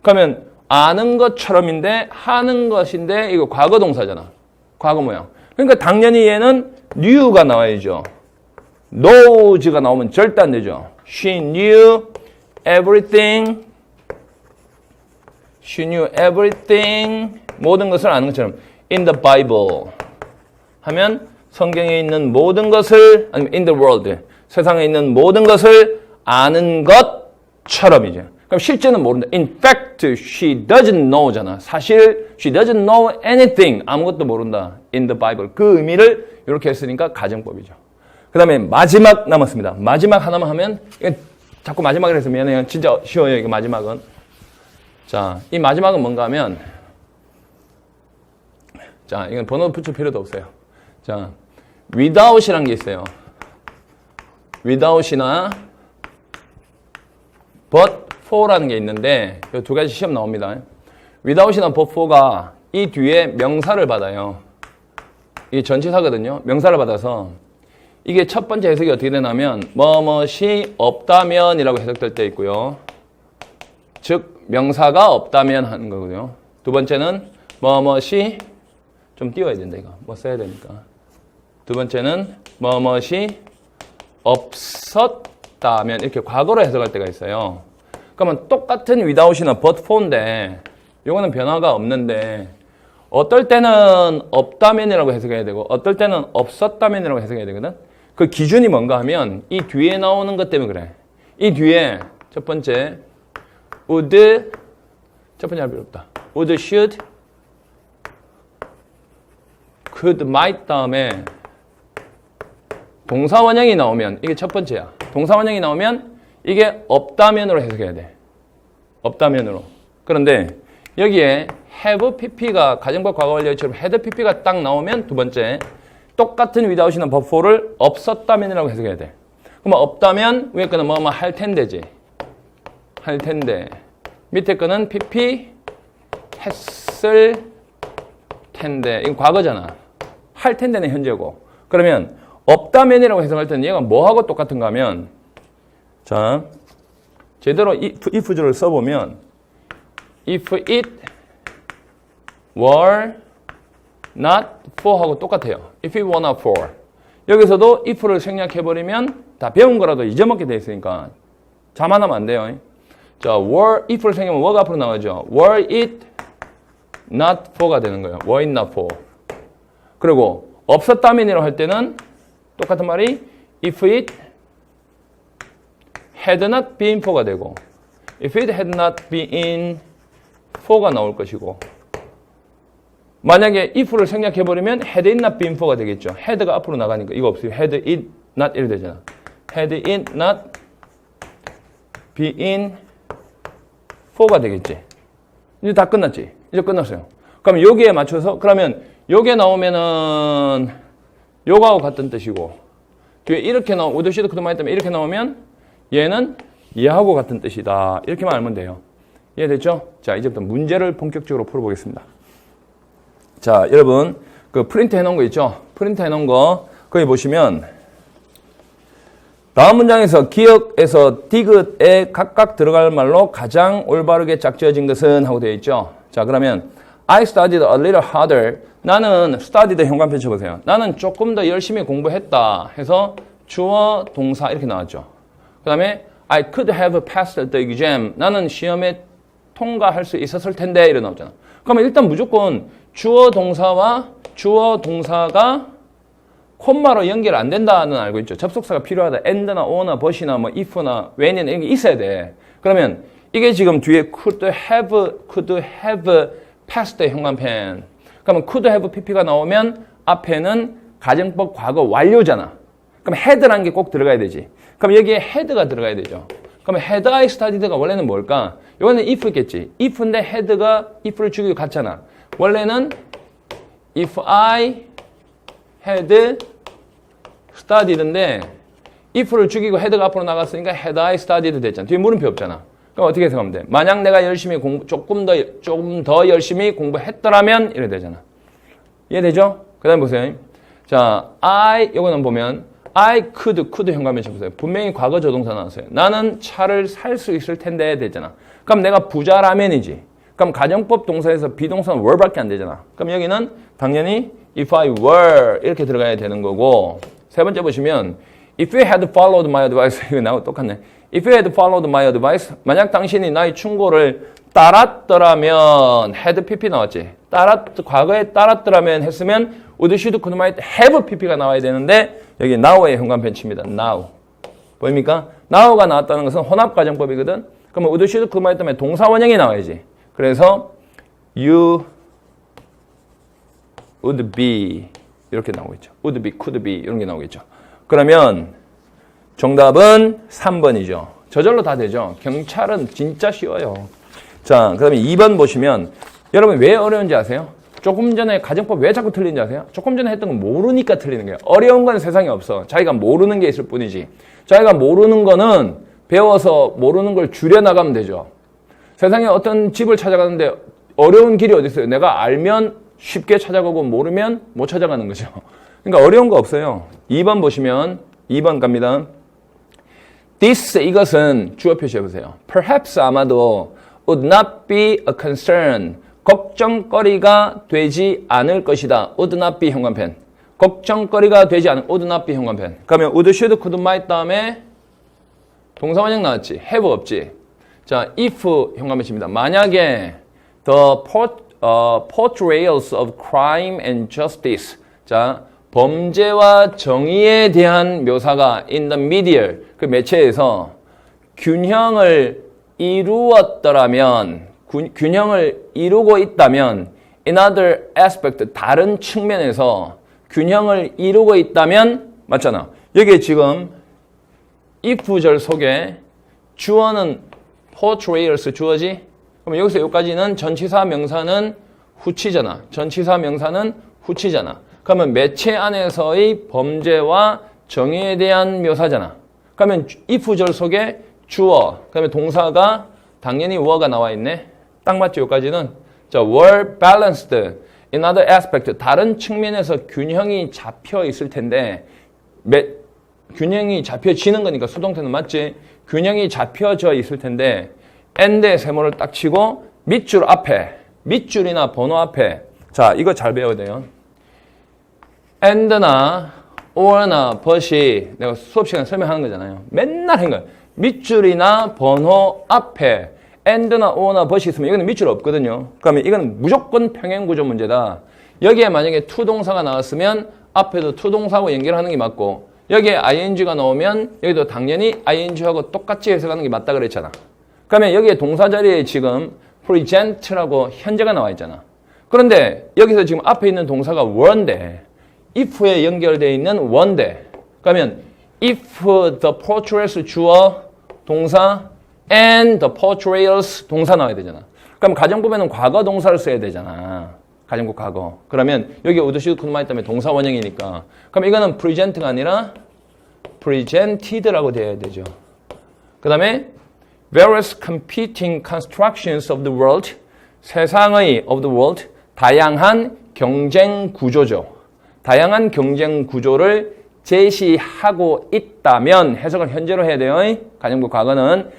그러면 아는 것처럼인데 하는 것인데 이거 과거 동사잖아. 과거 모양. 그러니까 당연히 얘는 knew가 나와야죠. knows가 나오면 절대 안 되죠. She knew everything. 모든 것을 아는 것처럼. In the Bible. 하면 성경에 있는 모든 것을 아니면 in the world. 세상에 있는 모든 것을 아는 것처럼이죠. 그럼 실제는 모른다. In fact, she doesn't know잖아. 사실 she doesn't know anything. 아무것도 모른다. In the Bible. 그 의미를 이렇게 했으니까 가정법이죠. 그 다음에 마지막 남았습니다. 마지막 하나만 하면 자꾸 마지막을 해서 미안해요. 진짜 쉬워요. 이거 마지막은. 자, 이 마지막은 뭔가 하면 자, 이건 번호 붙일 필요도 없어요. 자, without이라는 게 있어요. without이나 but for라는 게 있는데 이 두 가지 시험 나옵니다. without이나 but for가 이 뒤에 명사를 받아요. 이게 전치사거든요. 명사를 받아서 이게 첫 번째 해석이 어떻게 되냐면 뭐뭇이 없다면 이라고 해석될 때 있고요. 즉 명사가 없다면 하는 거거든요. 두 번째는 뭐뭇이 좀 띄워야 된다 이거. 뭐 써야 되니까. 두 번째는 뭐뭇이 없었다면 이렇게 과거로 해석할 때가 있어요. 그러면 똑같은 without이나 but for인데 이거는 변화가 없는데 어떨 때는 없다면이라고 해석해야 되고 어떨 때는 없었다면이라고 해석해야 되거든. 그 기준이 뭔가 하면 이 뒤에 나오는 것 때문에 그래. 이 뒤에 첫 번째 would 첫 번째 할 필요 없다. would, should, could, might 다음에 동사 원형이 나오면 이게 첫 번째야. 동사 원형이 나오면 이게 없다면으로 해석해야 돼. 없다면으로. 그런데 여기에 have pp가 가정법 과거 완료처럼 had pp가 딱 나오면 두 번째 똑같은 without이나 but for를 없었다면이라고 해석해야 돼. 그럼 없다면 위에 거는 뭐뭐 할 텐데지. 할 텐데. 밑에 거는 PP 했을 텐데. 이건 과거잖아. 할 텐데는 현재고. 그러면 없다면이라고 해석할 때는 얘가 뭐하고 똑같은가 하면 자, 제대로 if주를 써보면 if it were not for 하고 똑같아요. if it were not for. 여기서도 if를 생략해버리면 다 배운 거라도 잊어먹게 돼 있으니까 자만하면 안 돼요. 자, were, if를 생각하면 were가 앞으로 나가죠. were it not for가 되는 거예요. were it not for. 그리고 없었다면이라고 할 때는 똑같은 말이 if it had not been for가 되고 if it had not been for가 나올 것이고 만약에 if를 생략해버리면 had it not been for가 되겠죠. had가 앞으로 나가니까 이거 없어요. had it not 이렇게 되잖아. had it not been for가 되겠지. 이제 다 끝났지. 이제 끝났어요. 그럼 여기에 맞춰서 그러면 요게 나오면은 요거하고 같은 뜻이고 뒤에 이렇게 나오면 우드시드 그동안 했다면 이렇게 나오면 얘는 얘하고 같은 뜻이다. 이렇게만 알면 돼요. 이해됐죠? 자, 이제부터 문제를 본격적으로 풀어보겠습니다. 자, 여러분 그 프린트 해놓은 거 있죠? 프린트 해놓은 거 거기 보시면 다음 문장에서 기억에서 디귿에 각각 들어갈 말로 가장 올바르게 짝지어진 것은 하고 되어 있죠? 자, 그러면 I studied a little harder. 나는 studied 현관편 쳐보세요. 나는 조금 더 열심히 공부했다 해서 주어, 동사 이렇게 나왔죠. 그 다음에 I could have passed the exam. 나는 시험에 통과할 수 있었을 텐데 이렇게 나왔잖아. 그러면 일단 무조건 주어, 동사와 주어, 동사가 콤마로 연결 안 된다는 알고 있죠. 접속사가 필요하다. and나 or나 but이나 뭐 if나 when이나 이런 게 있어야 돼. 그러면 이게 지금 뒤에 could have passed 현관펜. 그러면 could have pp가 나오면 앞에는 가정법 과거 완료잖아. 그럼 had라는 게 꼭 들어가야 되지. 그럼 여기에 had가 들어가야 되죠. 그러면 had I studied가 원래는 뭘까? 이거는 if겠지. if인데 had가 if를 주기로 같잖아. 원래는 if I had studied인데 if를 죽이고 had가 앞으로 나갔으니까 had I studied 됐잖아. 뒤에 물음표 없잖아. 그럼 어떻게 해석하면 돼? 만약 내가 열심히 조금 더 열심히 공부했더라면 이래 되잖아. 이해되죠? 그 다음에 보세요. 자, 요거는 보면 I could 현관면 쳐보세요. 분명히 과거 조동사 나왔어요. 나는 차를 살 수 있을 텐데 되잖아. 그럼 내가 부자라면이지. 그럼 가정법 동사에서 비동사는 were밖에 안 되잖아. 그럼 여기는 당연히 if I were 이렇게 들어가야 되는 거고 세 번째 보시면 if you had followed my advice 이거 나하고 똑같네. If you had followed my advice 만약 당신이 나의 충고를 따랐더라면 had pp 나왔지. 과거에 따랐더라면 했으면 would, should, could, might, have pp가 나와야 되는데 여기 now의 현관편 칩니다. now. 보입니까? now가 나왔다는 것은 혼합가정법이거든. 그러면 would, should, could, might 때문에 동사 원형이 나와야지. 그래서 you would be 이렇게 나오고 있죠. would be, could be 이런 게 나오겠죠. 그러면 정답은 3번이죠. 저절로 다 되죠. 경찰은 진짜 쉬워요. 자, 그 다음에 2번 보시면 여러분 왜 어려운지 아세요? 조금 전에 가정법 왜 자꾸 틀린지 아세요? 조금 전에 했던 건 모르니까 틀리는 거예요. 어려운 건 세상에 없어. 자기가 모르는 게 있을 뿐이지. 자기가 모르는 거는 배워서 모르는 걸 줄여나가면 되죠. 세상에 어떤 집을 찾아가는데 어려운 길이 어디 있어요? 내가 알면 쉽게 찾아가고 모르면 못 찾아가는 거죠. 그러니까 어려운 거 없어요. 2번 보시면 2번 갑니다. This, 이것은 주어 표시해보세요. Perhaps, 아마도 would not be a concern. 걱정거리가 되지 않을 것이다. would not be 현관펜. 걱정거리가 되지 않을 would not be 현관펜. 그러면 would, should, could, might 다음에 동사원형 나왔지. have 없지. 자, if 현관펜 칩니다. 만약에 the portrayals of crime and justice. 자, 범죄와 정의에 대한 묘사가 in the media, 그 매체에서 균형을 이루었더라면, 균형을 이루고 있다면, in other aspect, 다른 측면에서 균형을 이루고 있다면, 맞잖아. 여기에 지금 if절 속에 주어는 portrayals 주어지? 그럼 여기서 여기까지는 전치사 명사는 후치잖아. 전치사 명사는 후치잖아. 그러면 매체 안에서의 범죄와 정의에 대한 묘사잖아. 그러면 if절 속에 주어, 그다음에 동사가 당연히 were가 나와 있네. 딱 맞죠? 여기까지는. 자, were balanced in other aspect. 다른 측면에서 균형이 잡혀 있을 텐데, 균형이 잡혀지는 거니까 수동태는 맞지? 균형이 잡혀져 있을 텐데, and의 세모를 딱 치고 밑줄 앞에, 밑줄이나 번호 앞에. 자, 이거 잘 배워야 돼요. and나 or나 but이 내가 수업 시간에 설명하는 거잖아요. 맨날 한 거예요. 밑줄이나 번호 앞에 and나 or나 but이 있으면 이거는 밑줄 없거든요. 그러면 이건 무조건 평행구조 문제다. 여기에 만약에 to 동사가 나왔으면 앞에도 to 동사하고 연결하는 게 맞고 여기에 ing가 나오면 여기도 당연히 ing하고 똑같이 해석하는 게 맞다 그랬잖아. 그러면 여기에 동사 자리에 지금 present라고 현재가 나와 있잖아. 그런데 여기서 지금 앞에 있는 동사가 were인데 if에 연결되어 있는 were인데 그러면 if the portraits 주어 동사 and the portrayals 동사 나와야 되잖아. 그럼 가정법에는 과거 동사를 써야 되잖아. 가정법 과거. 그러면 여기 would, should, could, might 때문에 동사 원형이니까. 그럼 이거는 present가 아니라 presented라고 되어야 되죠. 그 다음에 various competing constructions of the world 세상의 of the world 다양한 경쟁 구조죠. 다양한 경쟁 구조를 제시하고 있다면 해석을 현재로 해야 돼요. 가정법 과거는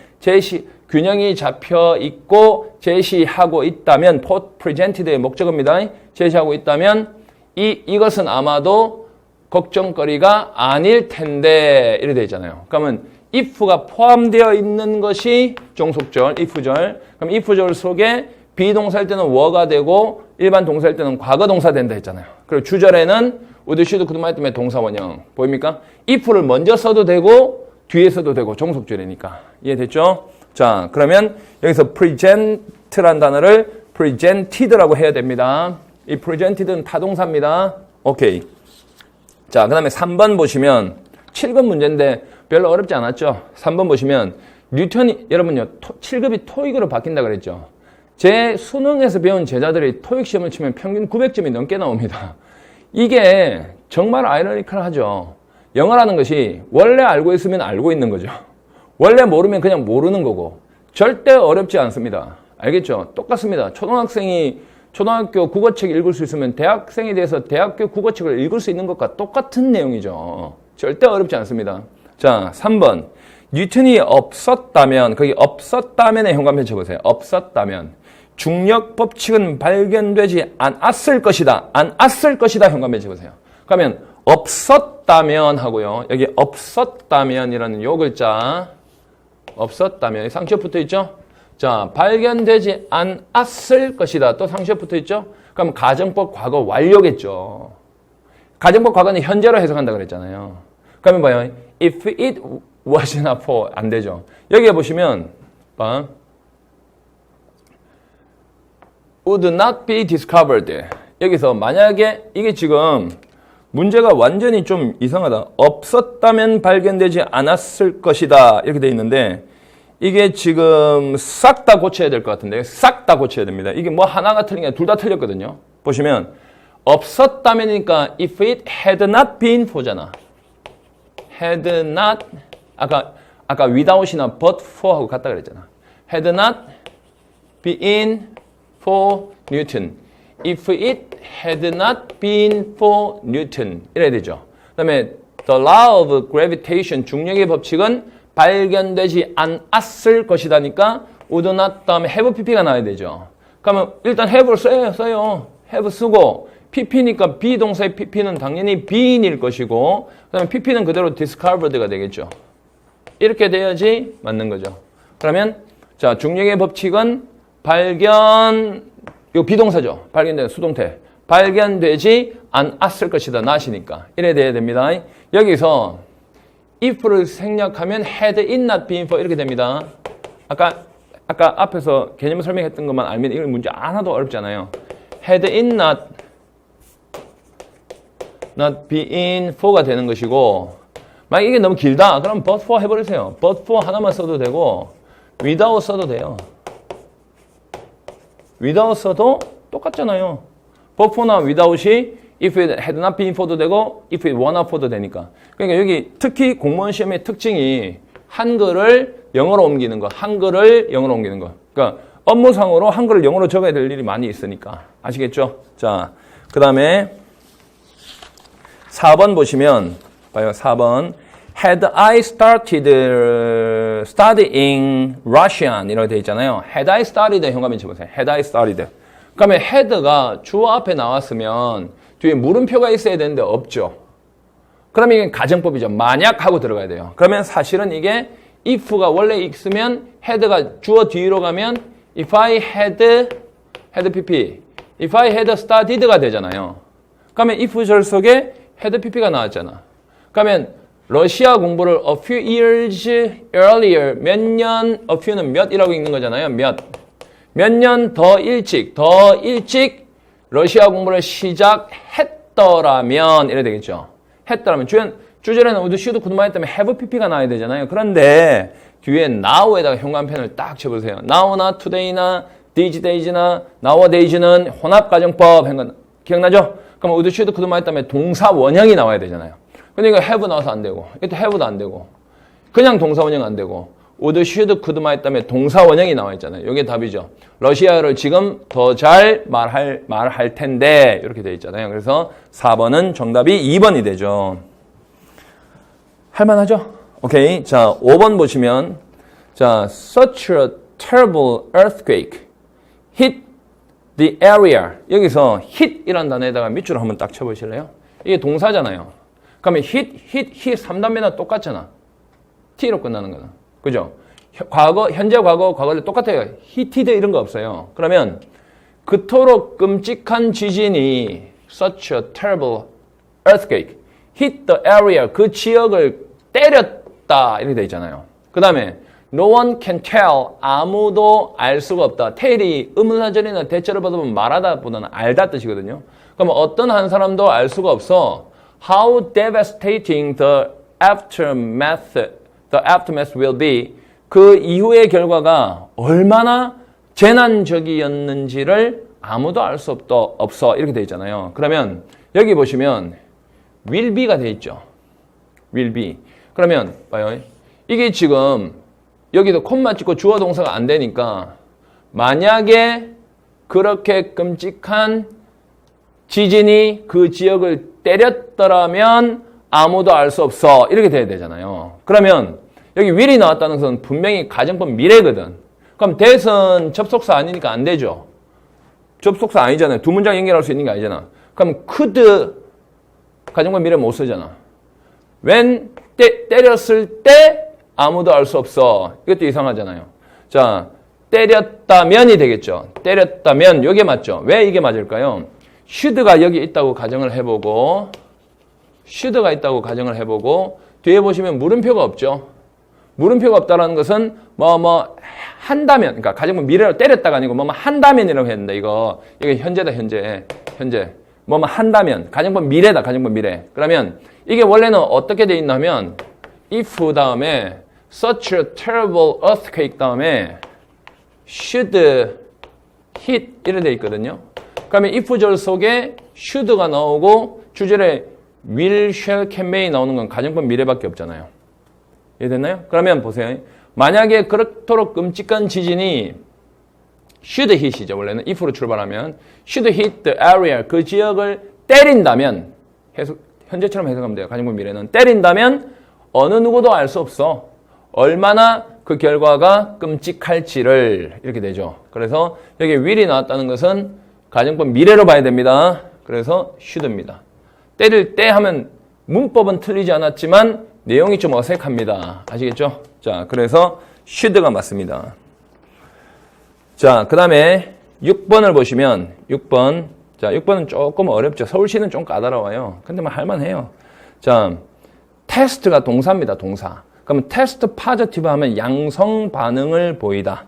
균형이 잡혀 있고 제시하고 있다면 presented의 목적어입니다. 제시하고 있다면 이것은 아마도 걱정거리가 아닐 텐데 이렇게 되어 있잖아요. 그러면 if가 포함되어 있는 것이 종속절, if절. 그럼 if절 속에 비동사일 때는 were가 되고 일반 동사일 때는 과거 동사 된다 했잖아요. 그리고 주절에는 would, should, could, might 때문에 동사 원형. 보입니까? if를 먼저 써도 되고 뒤에 써도 되고 종속절이니까. 이해됐죠? 자, 그러면 여기서 present란 단어를 presented라고 해야 됩니다. 이 presented는 타동사입니다. 오케이. 자, 그 다음에 3번 보시면 7급 문제인데 별로 어렵지 않았죠? 3번 보시면 뉴턴이 여러분요 7급이 토익으로 바뀐다 그랬죠? 제 수능에서 배운 제자들이 토익 시험을 치면 평균 900점이 넘게 나옵니다. 이게 정말 아이러니컬하죠. 영어라는 것이 원래 알고 있으면 알고 있는 거죠. 원래 모르면 그냥 모르는 거고 절대 어렵지 않습니다. 알겠죠? 똑같습니다. 초등학생이 초등학교 국어책 읽을 수 있으면 대학생에 대해서 대학교 국어책을 읽을 수 있는 것과 똑같은 내용이죠. 절대 어렵지 않습니다. 자, 3번. 뉴턴이 없었다면, 거기 없었다면에 현관편 쳐보세요. 없었다면. 중력 법칙은 발견되지 않았을 것이다. 않았을 것이다. 현관편 쳐보세요. 그러면 없었다면 하고요. 여기 없었다면이라는 요 글자. 없었다면. 상시어 붙어 있죠? 자, 발견되지 않았을 것이다. 또 상시어 붙어 있죠? 그럼 가정법 과거 완료겠죠. 가정법 과거는 현재로 해석한다 그랬잖아요. 그러면 봐요. If it was not for 안 되죠. 여기에 보시면 봐. would not be discovered. 여기서 만약에 이게 지금 문제가 완전히 좀 이상하다. 없었다면 발견되지 않았을 것이다. 이렇게 돼 있는데 이게 지금 싹 다 고쳐야 될 것 같은데 싹 다 고쳐야 됩니다. 이게 뭐 하나가 틀린 게 아니라 둘 다 틀렸거든요. 보시면 없었다면이니까 if it had not been for잖아. had not 아까 without이나 but for하고 같다 그랬잖아. had not been for Newton. If it had not been for Newton. 이래야 되죠. 그 다음에 the law of gravitation 중력의 법칙은 발견되지 않았을 것이다니까 would not 다음에 have pp가 나와야 되죠. 그러면 일단 have를 써요. have 쓰고 pp니까 비동사의 pp는 당연히 being일 것이고 그다음에 pp는 그대로 discovered가 되겠죠. 이렇게 돼야지 맞는 거죠. 그러면 자 중력의 법칙은 이거 비동사죠. 발견된 수동태. 발견되지 않았을 것이다. not이니까. 이래 돼야 됩니다. 여기서 if를 생략하면 had it not been for 이렇게 됩니다. 아까 앞에서 개념 설명했던 것만 알면 이건 문제 하나도 어렵잖아요. had it not been for가 되는 것이고 만약 이게 너무 길다. 그럼 but for 해버리세요. but for 하나만 써도 되고 without 써도 돼요. without 써도 똑같잖아요. but for나 without이 if it had not been for도 되고 if it were not for도 되니까. 그러니까 여기 특히 공무원 시험의 특징이 한글을 영어로 옮기는 거, 한글을 영어로 옮기는 거. 그러니까 업무상으로 한글을 영어로 적어야 될 일이 많이 있으니까. 아시겠죠? 자, 그 다음에 4번 보시면 봐요. 4번. Had I started studying Russian 이라고 되어 있잖아요. Had I started 현관면 쳐보세요. Had I started. 그러면 had가 주어 앞에 나왔으면 뒤에 물음표가 있어야 되는데 없죠. 그러면 이게 가정법이죠. 만약 하고 들어가야 돼요. 그러면 사실은 이게 if가 원래 있으면 had가 주어 뒤로 가면 if I had pp, if I had studied가 되잖아요. 그러면 if 절 속에 had pp가 나왔잖아. 그러면 러시아 공부를 a few years earlier, 몇 년, a few는 몇이라고 읽는 거잖아요. 몇 년 더 일찍 러시아 공부를 시작했더라면 이래 되겠죠. 했더라면 주절에는 would, should, could만 했다면 have pp가 나와야 되잖아요. 그런데 뒤에 now에다가 현관펜을 딱 쳐보세요. now나 today나 these days나 nowadays는 혼합가정법 한 건 기억나죠? 그럼 would, should, could만 했다면 동사 원형이 나와야 되잖아요. 근데 이거 have 나와서 안 되고, 이것도 have도 안 되고, 그냥 동사 원형 안 되고, would, should, could만 했다면 동사 원형이 나와 있잖아요. 이게 답이죠. 러시아어를 지금 더 잘 말할 텐데, 이렇게 되어 있잖아요. 그래서 4번은 정답이 2번이 되죠. 할만하죠? 오케이. 자, 5번 보시면, 자, such a terrible earthquake hit the area. 여기서 hit이라는 단어에다가 밑줄을 한번 딱 쳐보실래요? 이게 동사잖아요. 그러면 hit 3단계나 똑같잖아. t로 끝나는 거는. 그죠? 과거, 현재 과거, 과거를 똑같아요. hitted 이런 거 없어요. 그러면 그토록 끔찍한 지진이 such a terrible earthquake hit the area. 그 지역을 때렸다. 이렇게 돼 있잖아요. 그 다음에 no one can tell. 아무도 알 수가 없다. tell이 의문사절이나 대체를 받으면 말하다 보다는 알다 뜻이거든요. 그러면 어떤 한 사람도 알 수가 없어. How devastating the aftermath will be. 그 이후의 결과가 얼마나 재난적이었는지를 아무도 알 수 없어. 이렇게 돼 있잖아요. 그러면 여기 보시면 will be가 돼 있죠. will be. 그러면 봐요. 이게 지금 여기도 콤마 찍고 주어 동사가 안 되니까 만약에 그렇게 끔찍한 지진이 그 지역을 때렸더라면 아무도 알 수 없어. 이렇게 돼야 되잖아요. 그러면 여기 will이 나왔다는 것은 분명히 가정법 미래거든. 그럼 that은 접속사 아니니까 안 되죠. 접속사 아니잖아요. 두 문장 연결할 수 있는 게 아니잖아. 그럼 could 가정법 미래 못 쓰잖아. when 때렸을 때 아무도 알 수 없어. 이것도 이상하잖아요. 자, 때렸다면이 되겠죠. 때렸다면 이게 맞죠. 왜 이게 맞을까요? should가 여기 있다고 가정을 해보고 should가 있다고 가정을 해보고 뒤에 보시면 물음표가 없죠. 물음표가 없다라는 것은 뭐 한다면, 그러니까 가정법 미래로 때렸다가 아니고 뭐 한다면이라고 했는데 이게 현재다. 현재 뭐 한다면 가정법 미래다. 가정법 미래. 그러면 이게 원래는 어떻게 돼 있냐면 if 다음에 such a terrible earthquake 다음에 should hit 이렇게 돼 있거든요. 그러면 if절 속에 should가 나오고 주절에 will, shall, can, may 나오는 건 가정법 미래밖에 없잖아요. 이해됐나요? 그러면 보세요. 만약에 그렇도록 끔찍한 지진이 should hit이죠. 원래는 if로 출발하면 should hit the area. 그 지역을 때린다면 현재처럼 해석하면 돼요. 가정법 미래는 때린다면 어느 누구도 알 수 없어. 얼마나 그 결과가 끔찍할지를 이렇게 되죠. 그래서 여기 will이 나왔다는 것은 가정법 미래로 봐야 됩니다. 그래서 should입니다. 때릴 때 하면 문법은 틀리지 않았지만 내용이 좀 어색합니다. 아시겠죠? 자, 그래서 should가 맞습니다. 자, 그 다음에 6번을 보시면 6번. 자, 6번은 조금 어렵죠. 서울시는 좀 까다로워요. 근데 뭐 할만해요. 자, 테스트가 동사입니다. 동사. 그러면 테스트 포지티브 하면 양성 반응을 보이다.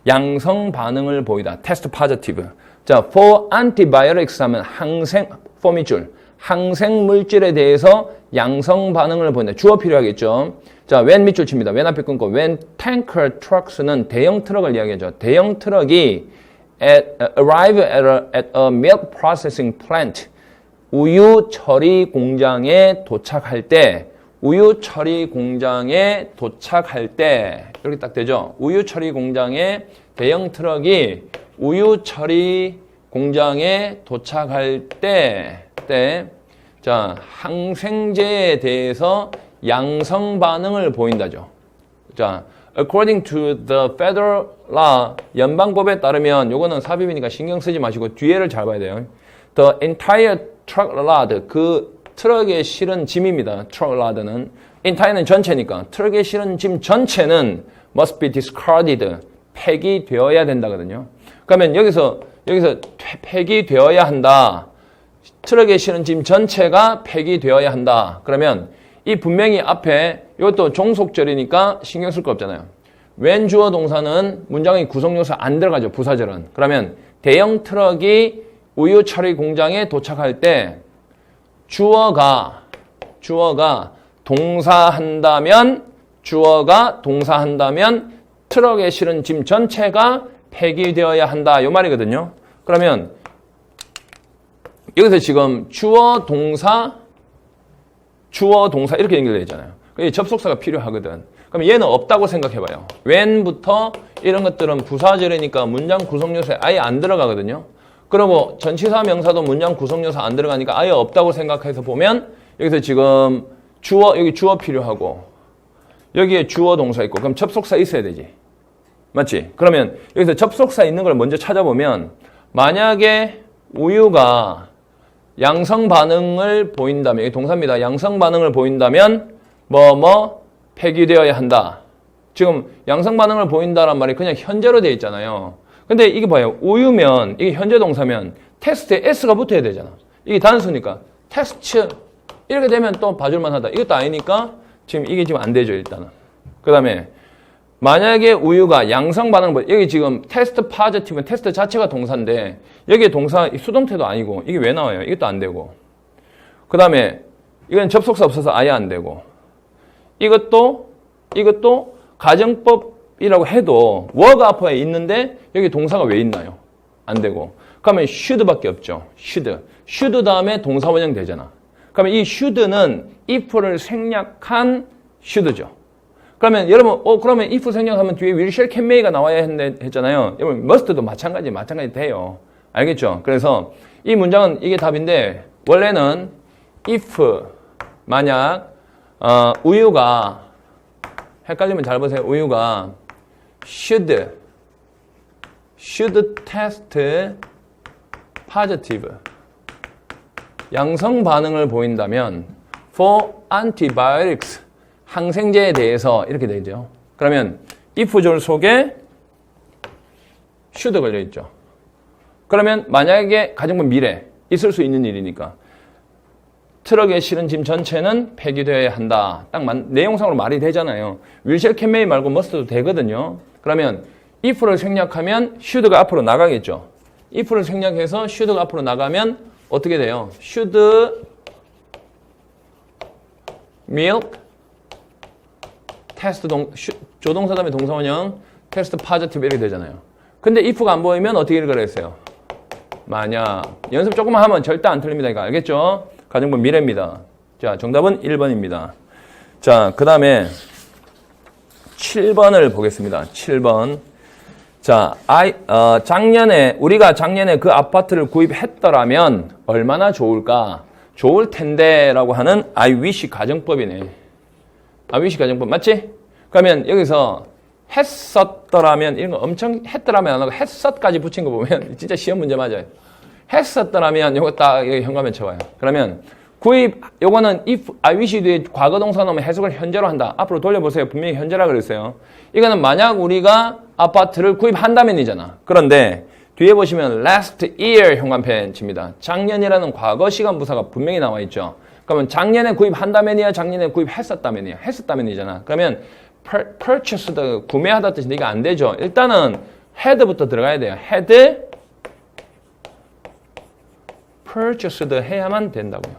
양성 반응을 보이다. 테스트 포지티브. 자, for antibiotics 하면 for 밑줄. 항생 물질에 대해서 양성 반응을 보인다. 주어 필요하겠죠. 자, when 밑줄 칩니다. when 앞에 끊고 when tanker trucks는 대형 트럭을 이야기하죠. 대형 트럭이 arrive at a milk processing plant. 우유 처리 공장에 도착할 때, 우유 처리 공장에 도착할 때, 이렇게 딱 되죠. 우유 처리 공장에 대형 트럭이 우유 처리 공장에 도착할 때, 자, 항생제에 대해서 양성 반응을 보인다죠. 자, according to the federal law, 연방법에 따르면, 요거는 삽입이니까 신경 쓰지 마시고 뒤에를 잘 봐야 돼요. The entire truck load, 그 트럭에 실은 짐입니다. truck load는. entire는 전체니까 트럭에 실은 짐 전체는 must be discarded, 폐기되어야 된다거든요. 그러면 여기서 폐기되어야 한다. 트럭에 실은 짐 전체가 폐기되어야 한다. 그러면 이 분명히 앞에 이것도 종속절이니까 신경 쓸 거 없잖아요. when 주어 동사는 문장의 구성요소 안 들어가죠. 부사절은. 그러면 대형 트럭이 우유 처리 공장에 도착할 때 주어가 동사한다면 트럭에 실은 짐 전체가 폐기되어야 한다. 이 말이거든요. 그러면 여기서 지금 주어 동사 이렇게 연결되어 있잖아요. 접속사가 필요하거든. 그럼 얘는 없다고 생각해봐요. when부터 이런 것들은 부사절이니까 문장 구성요소에 아예 안 들어가거든요. 그리고 전치사 명사도 문장 구성요소 안 들어가니까 아예 없다고 생각해서 보면 여기서 지금 여기 주어 필요하고 여기에 주어 동사 있고 그럼 접속사 있어야 되지. 맞지? 그러면 여기서 접속사 있는 걸 먼저 찾아보면 만약에 우유가 양성 반응을 보인다면, 이게 동사입니다. 양성 반응을 보인다면 폐기되어야 한다. 지금 양성 반응을 보인다란 말이 그냥 현재로 되어 있잖아요. 근데 이게 봐요. 우유면 이게 현재 동사면 텍스트에 s가 붙어야 되잖아. 이게 단수니까 텍스트 이렇게 되면 또 봐줄만 하다. 이것도 아니니까 이게 지금 안 되죠, 일단은. 그 다음에 만약에 우유가 양성 반응을 여기 지금 테스트 파지티브는 테스트 자체가 동사인데 여기에 동사 수동태도 아니고 이게 왜 나와요? 이것도 안 되고. 그 다음에 이건 접속사 없어서 아예 안 되고. 이것도 가정법이라고 해도 were 앞에 있는데 여기 동사가 왜 있나요? 안 되고. 그러면 should밖에 없죠. should 다음에 동사 원형 되잖아. 그러면 이 should는 if를 생략한 should죠. 그러면 여러분, 그러면 if 생략하면 뒤에 will, shall, can, may가 나와야 했잖아요. 여러분, must도 마찬가지 돼요. 알겠죠? 그래서 이 문장은 이게 답인데 원래는 if 만약 우유가 헷갈리면 잘 보세요. 우유가 should test positive 양성 반응을 보인다면 for antibiotics 항생제에 대해서 이렇게 되죠. 그러면 if절 속에 should 걸려 있죠. 그러면 만약에 가정법 미래 있을 수 있는 일이니까 트럭에 실은 짐 전체는 폐기되어야 한다. 딱 내용상으로 말이 되잖아요. will, shall, can, may 말고 must도 되거든요. 그러면 if를 생략하면 should가 앞으로 나가겠죠. if를 생략해서 should가 앞으로 나가면 어떻게 돼요? should milk 테스트 조동사 다음에 동사원형 테스트 파지티브 이렇게 되잖아요. 근데 if가 안 보이면 어떻게 읽으랬어요? 만약 연습 조금만 하면 절대 안 틀립니다. 이거 알겠죠? 가정법 미래입니다. 자, 정답은 1번입니다. 자, 그 다음에 7번을 보겠습니다. 7번. 자, 우리가 작년에 그 아파트를 구입했더라면 얼마나 좋을까? 좋을 텐데 라고 하는 I wish 가정법이네. I wish 가정법 맞지? 그러면 여기서 했었더라면 이런 거 엄청 했더라면 안 하고 했었까지 붙인 거 보면 진짜 시험 문제 맞아요. 했었더라면 요거 딱 여기 현관면 쳐봐요. 그러면 요거는 if I wish 뒤에 과거 동사 넣으면 해석을 현재로 한다. 앞으로 돌려보세요. 분명히 현재라 그랬어요. 이거는 만약 우리가 아파트를 구입한다면이잖아. 그런데 뒤에 보시면 last year 현관펜 칩니다. 작년이라는 과거 시간 부사가 분명히 나와 있죠. 그러면 작년에 구입한다면이야, 작년에 구입했었다면이야. 했었다면이잖아. 그러면 purchased 구매하다 뜻인데 이게 안 되죠. 일단은 had부터 들어가야 돼요. had purchased 해야만 된다고요.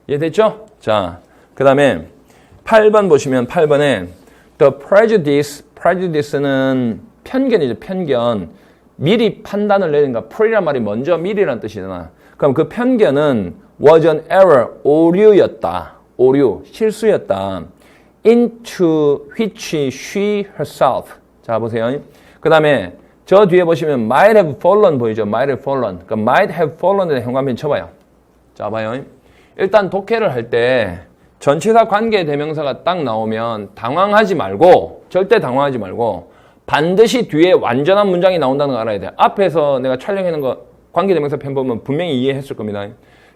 이해됐죠? 자, 그 다음에 8번 보시면 8번에 the prejudice는 편견이죠. 편견. 미리 판단을 내린가. pre란 말이 먼저 미리란 뜻이잖아. 그럼 그 편견은 was an error, 오류였다. 오류, 실수였다. into which she herself. 자, 보세요. 그 다음에 저 뒤에 보시면 might have fallen 보이죠? might have fallen. 그러니까 might have fallen에 현관편 쳐봐요. 자, 봐요. 일단 독해를 할 때 전치사 관계 대명사가 딱 나오면 당황하지 말고, 절대 당황하지 말고 반드시 뒤에 완전한 문장이 나온다는 거 알아야 돼. 앞에서 내가 촬영해놓은 거 관계 대명사 편 보면 분명히 이해했을 겁니다.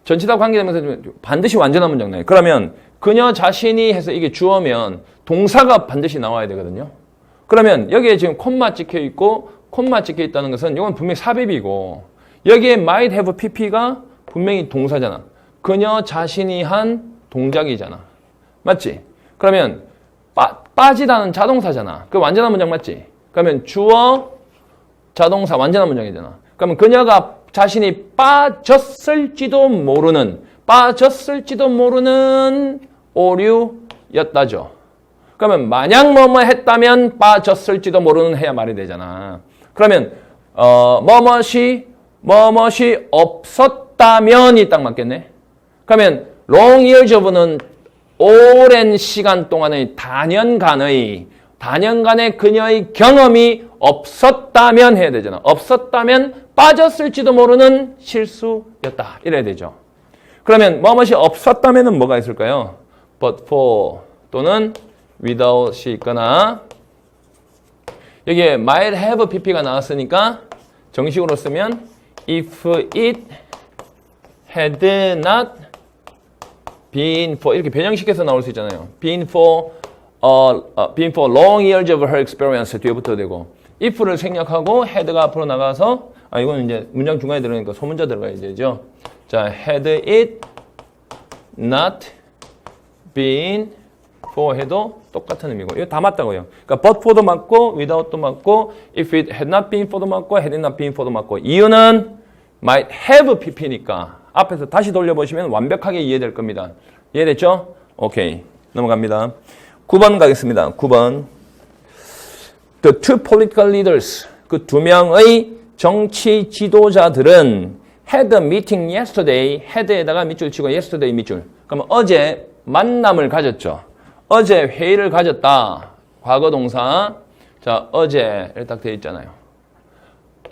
전치사 관계 대명사 반드시 완전한 문장 나와요. 그러면 그녀 자신이 해서 이게 주어면 동사가 반드시 나와야 되거든요. 그러면 여기에 지금 콤마 찍혀 있고 콤마 찍혀 있다는 것은 이건 분명히 삽입이고, 여기에 might have pp가 분명히 동사잖아. 그녀 자신이 한 동작이잖아. 맞지? 그러면 빠지다는 자동사잖아. 그 완전한 문장 맞지? 그러면 주어 자동사 완전한 문장이잖아. 그러면 그녀가 자신이 빠졌을지도 모르는 오류였다죠. 그러면 만약 뭐뭐 했다면 빠졌을지도 모르는 해야 말이 되잖아. 그러면 뭐뭇이 없었다면이 딱 맞겠네. 그러면 long years of는 오랜 시간 동안의 단연간의 그녀의 경험이 없었다면 해야 되잖아. 없었다면 빠졌을지도 모르는 실수였다. 이래야 되죠. 그러면 뭐뭇이 없었다면은 뭐가 있을까요? but for 또는 without이 있거나, 여기에 might have pp가 나왔으니까 정식으로 쓰면 if it had not been for 이렇게 변형시켜서 나올 수 있잖아요. been for long years of her experience 뒤에 붙어도 되고, if를 생략하고 had가 앞으로 나가서 이건 이제 문장 중간에 들어가니까 소문자 들어가야 되죠. 자, had it not been for 해도 똑같은 의미고, 이거 다 맞다고요. 그러니까 but for도 맞고 without도 맞고 if it had not been for도 맞고 had it not been for도 맞고, 이유는 might have pp니까 앞에서 다시 돌려보시면 완벽하게 이해될 겁니다. 이해됐죠? 오케이. 넘어갑니다. 9번 가겠습니다. 9번. The two political leaders, 그 두 명의 정치 지도자들은 had a meeting yesterday, had에다가 밑줄 치고 yesterday 밑줄. 그러면 어제 만남을 가졌죠. 어제 회의를 가졌다. 과거 동사. 자, 어제 이렇게 딱 되어 있잖아요.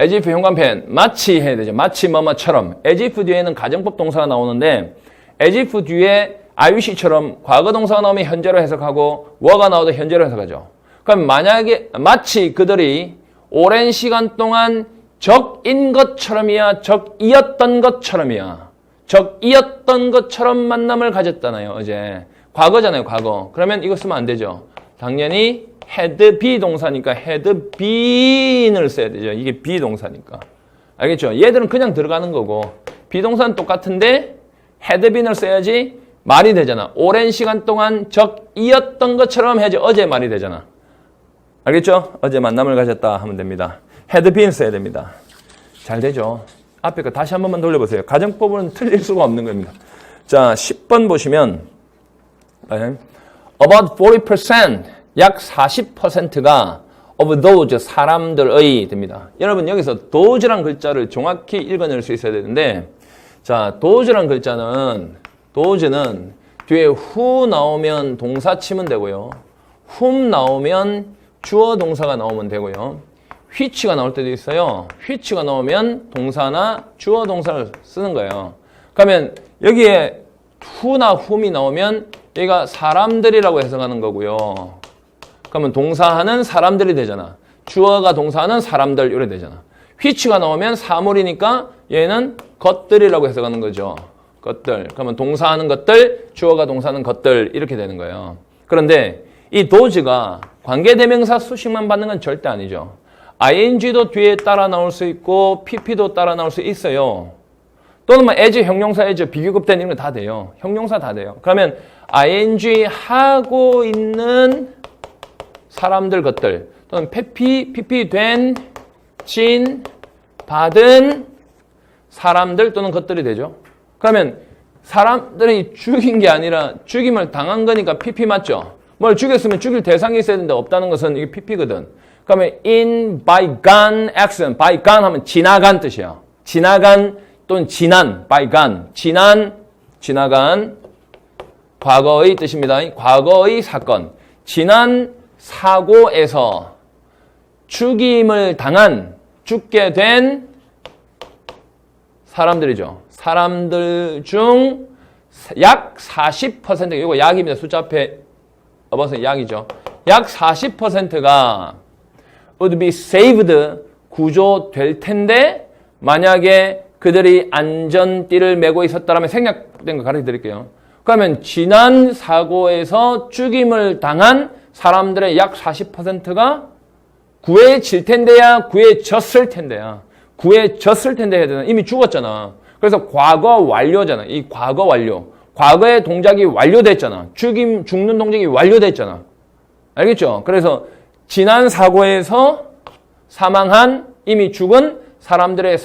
as if 현관편 마치 해야 되죠. 마치 뭐뭐처럼. as if 뒤에는 가정법 동사가 나오는데 as if 뒤에 IUC처럼 과거 동사가 나오면 현재로 해석하고 were가 나오도 현재로 해석하죠. 그럼 만약에 마치 그들이 오랜 시간 동안 적인 것처럼이야, 적이었던 것처럼이야. 적이었던 것처럼 만남을 가졌잖아요. 어제. 과거잖아요. 과거. 그러면 이거 쓰면 안 되죠. 당연히 had be 동사니까 had been을 써야 되죠. 이게 be 동사니까. 알겠죠? 얘들은 그냥 들어가는 거고 비동사는 똑같은데 had been을 써야지 말이 되잖아. 오랜 시간 동안 적이었던 것처럼 해야지 어제 말이 되잖아. 알겠죠? 어제 만남을 가졌다 하면 됩니다. had been 써야 됩니다. 잘 되죠? 앞에 거 다시 한 번만 돌려보세요. 가정법은 틀릴 수가 없는 겁니다. 자, 10번 보시면 about 40%, 약 40%가 of those, 사람들의 됩니다. 여러분 여기서 those란 글자를 정확히 읽어낼 수 있어야 되는데, 자, those란 글자는 those는 뒤에 who 나오면 동사 치면 되고요. whom 나오면 주어 동사가 나오면 되고요. which가 나올 때도 있어요. which가 나오면 동사나 주어 동사를 쓰는 거예요. 그러면 여기에 who나 whom이 나오면 여기가 사람들이라고 해석하는 거고요. 그러면 동사하는 사람들이 되잖아. 주어가 동사하는 사람들 이래 되잖아. which가 나오면 사물이니까 얘는 것들이라고 해석하는 거죠. 것들. 그러면 동사하는 것들, 주어가 동사하는 것들 이렇게 되는 거예요. 그런데 이 those가 관계대명사 수식만 받는 건 절대 아니죠. ing도 뒤에 따라 나올 수 있고 pp도 따라 나올 수 있어요. 또는 뭐 as, 형용사 as, 비교급된 이런 거 다 돼요. 형용사 다 돼요. 그러면 ing 하고 있는 사람들, 것들, 또는 pp 된, 진, 받은 사람들 또는 것들이 되죠. 그러면 사람들이 죽인 게 아니라 죽임을 당한 거니까 pp 맞죠? 뭘 죽였으면 죽일 대상이 있어야 되는데 없다는 것은 이게 pp거든. 그러면 in bygone action, bygone 하면 지나간 뜻이야. 지나간 또는 지난, bygone, 지난 지나간 과거의 뜻입니다. 과거의 사건. 지난 사고에서 죽임을 당한, 죽게 된 사람들이죠. 사람들 중 약 40%, 이거 약입니다. 숫자 앞에 업어서 약이죠. 약 40%가 would be saved, 구조될 텐데, 만약에 그들이 안전띠를 메고 있었다면 생략된 거 가르쳐 드릴게요. 그러면 지난 사고에서 죽임을 당한 사람들의 약 40%가 구해질 텐데야, 구해졌을 텐데야. 구해졌을 텐데 해야 되나? 이미 죽었잖아. 그래서 과거 완료잖아. 이 과거 완료. 과거의 동작이 완료됐잖아. 죽는 동작이 완료됐잖아. 알겠죠? 그래서 지난 사고에서 사망한, 이미 죽은 사람들의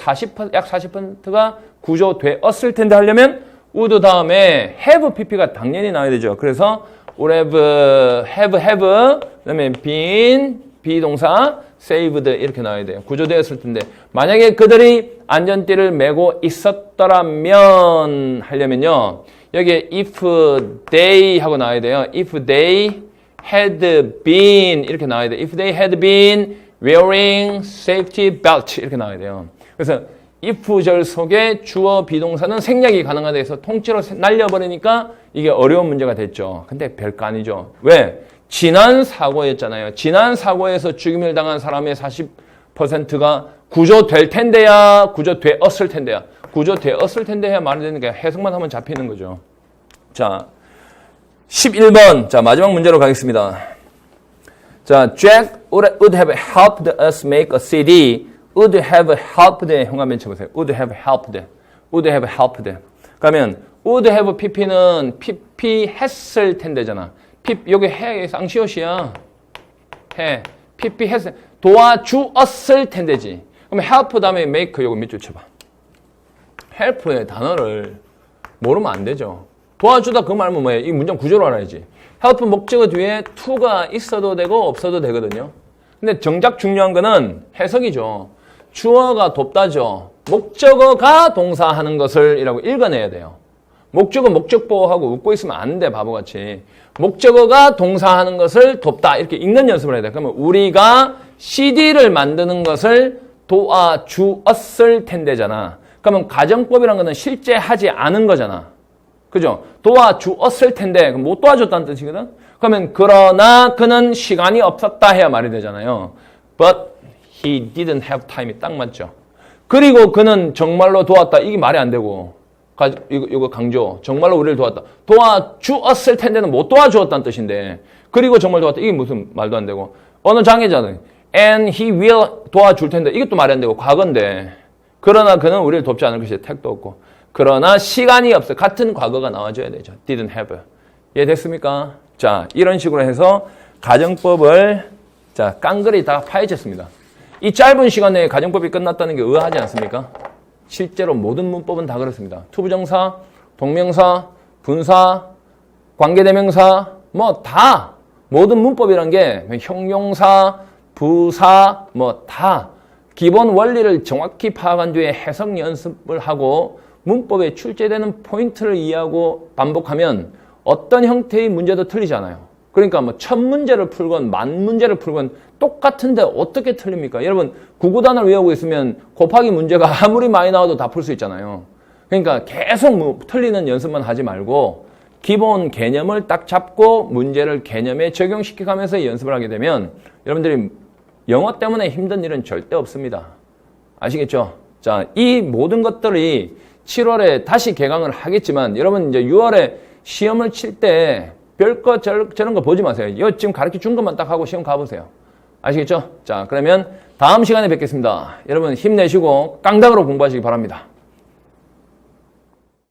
약 40%가 구조되었을 텐데 하려면 would 다음에 have pp가 당연히 나와야 되죠. 그래서 would have, 그다음에 been, 비동사, saved 이렇게 나와야 돼요. 구조되었을 텐데 만약에 그들이 안전띠를 메고 있었더라면 하려면요. 여기에 if they 하고 나와야 돼요. if they had been 이렇게 나와야 돼요. if they had been wearing safety belt 이렇게 나와야 돼요. 그래서 if절 속에 주어 비동사는 생략이 가능하다 해서 통째로 날려버리니까 이게 어려운 문제가 됐죠. 근데 별거 아니죠. 왜? 지난 사고였잖아요. 지난 사고에서 죽임을 당한 사람의 40%가 구조될 텐데야, 구조되었을 텐데야. 구조되었을 텐데야 말이 되니까 해석만 하면 잡히는 거죠. 자, 11번. 자, 마지막 문제로 가겠습니다. 자, Jack would have helped us make a CD. would have helped. 형 한번 쳐보세요. would have helped. would have helped. 그러면 would have pp는 pp 했을 텐데잖아. 여기 해, 쌍시옷이야. 해. pp 했을, 도와주었을 텐데지. 그럼 help 다음에 make 요거 밑줄 쳐봐. help의 단어를 모르면 안 되죠. 도와주다 그 말은 뭐예요? 이 문장 구조로 알아야지. help 목적어 뒤에 to가 있어도 되고 없어도 되거든요. 근데 정작 중요한 거는 해석이죠. 주어가 돕다죠. 목적어가 동사하는 것을 이라고 읽어내야 돼요. 목적어 목적보호하고 웃고 있으면 안 돼, 바보같이. 목적어가 동사하는 것을 돕다 이렇게 읽는 연습을 해야 돼. 그러면 우리가 CD를 만드는 것을 도와주었을 텐데잖아. 그러면 가정법이란 거는 실제 하지 않은 거잖아. 그죠? 도와주었을 텐데 그럼 못 도와줬다는 뜻이거든. 그러면 그러나 그는 시간이 없었다 해야 말이 되잖아요. But he didn't have time이 딱 맞죠. 그리고 그는 정말로 도왔다. 이게 말이 안 되고. 이거 강조. 정말로 우리를 도왔다. 도와주었을 텐데는 못 도와주었다는 뜻인데. 그리고 정말 도왔다. 이게 무슨 말도 안 되고. 어느 장애자는 and he will 도와줄 텐데. 이것도 말이 안 되고. 과거인데. 그러나 그는 우리를 돕지 않을 것이 택도 없고. 그러나 시간이 없어. 같은 과거가 나와줘야 되죠. didn't have. 이해됐습니까? 자, 이런 식으로 해서 가정법을 자, 깡그리 다 파헤쳤습니다. 이 짧은 시간 내에 가정법이 끝났다는 게 의아하지 않습니까? 실제로 모든 문법은 다 그렇습니다. 투부정사, 동명사, 분사, 관계대명사 뭐 다 모든 문법이란 게 형용사, 부사 뭐 다 기본 원리를 정확히 파악한 뒤에 해석 연습을 하고 문법에 출제되는 포인트를 이해하고 반복하면 어떤 형태의 문제도 틀리지 않아요. 그러니까 뭐 1000문제를 풀건 10,000문제를 풀건 똑같은데 어떻게 틀립니까? 여러분 구구단을 외우고 있으면 곱하기 문제가 아무리 많이 나와도 다 풀 수 있잖아요. 그러니까 계속 뭐 틀리는 연습만 하지 말고 기본 개념을 딱 잡고 문제를 개념에 적용시켜가면서 연습을 하게 되면 여러분들이 영어 때문에 힘든 일은 절대 없습니다. 아시겠죠? 자, 이 모든 것들이 7월에 다시 개강을 하겠지만 여러분 이제 6월에 시험을 칠 때 별거 저런 거 보지 마세요. 이거 지금 가르쳐 준 것만 딱 하고 시험 가보세요. 아시겠죠? 자, 그러면 다음 시간에 뵙겠습니다. 여러분 힘내시고 깡당으로 공부하시기 바랍니다.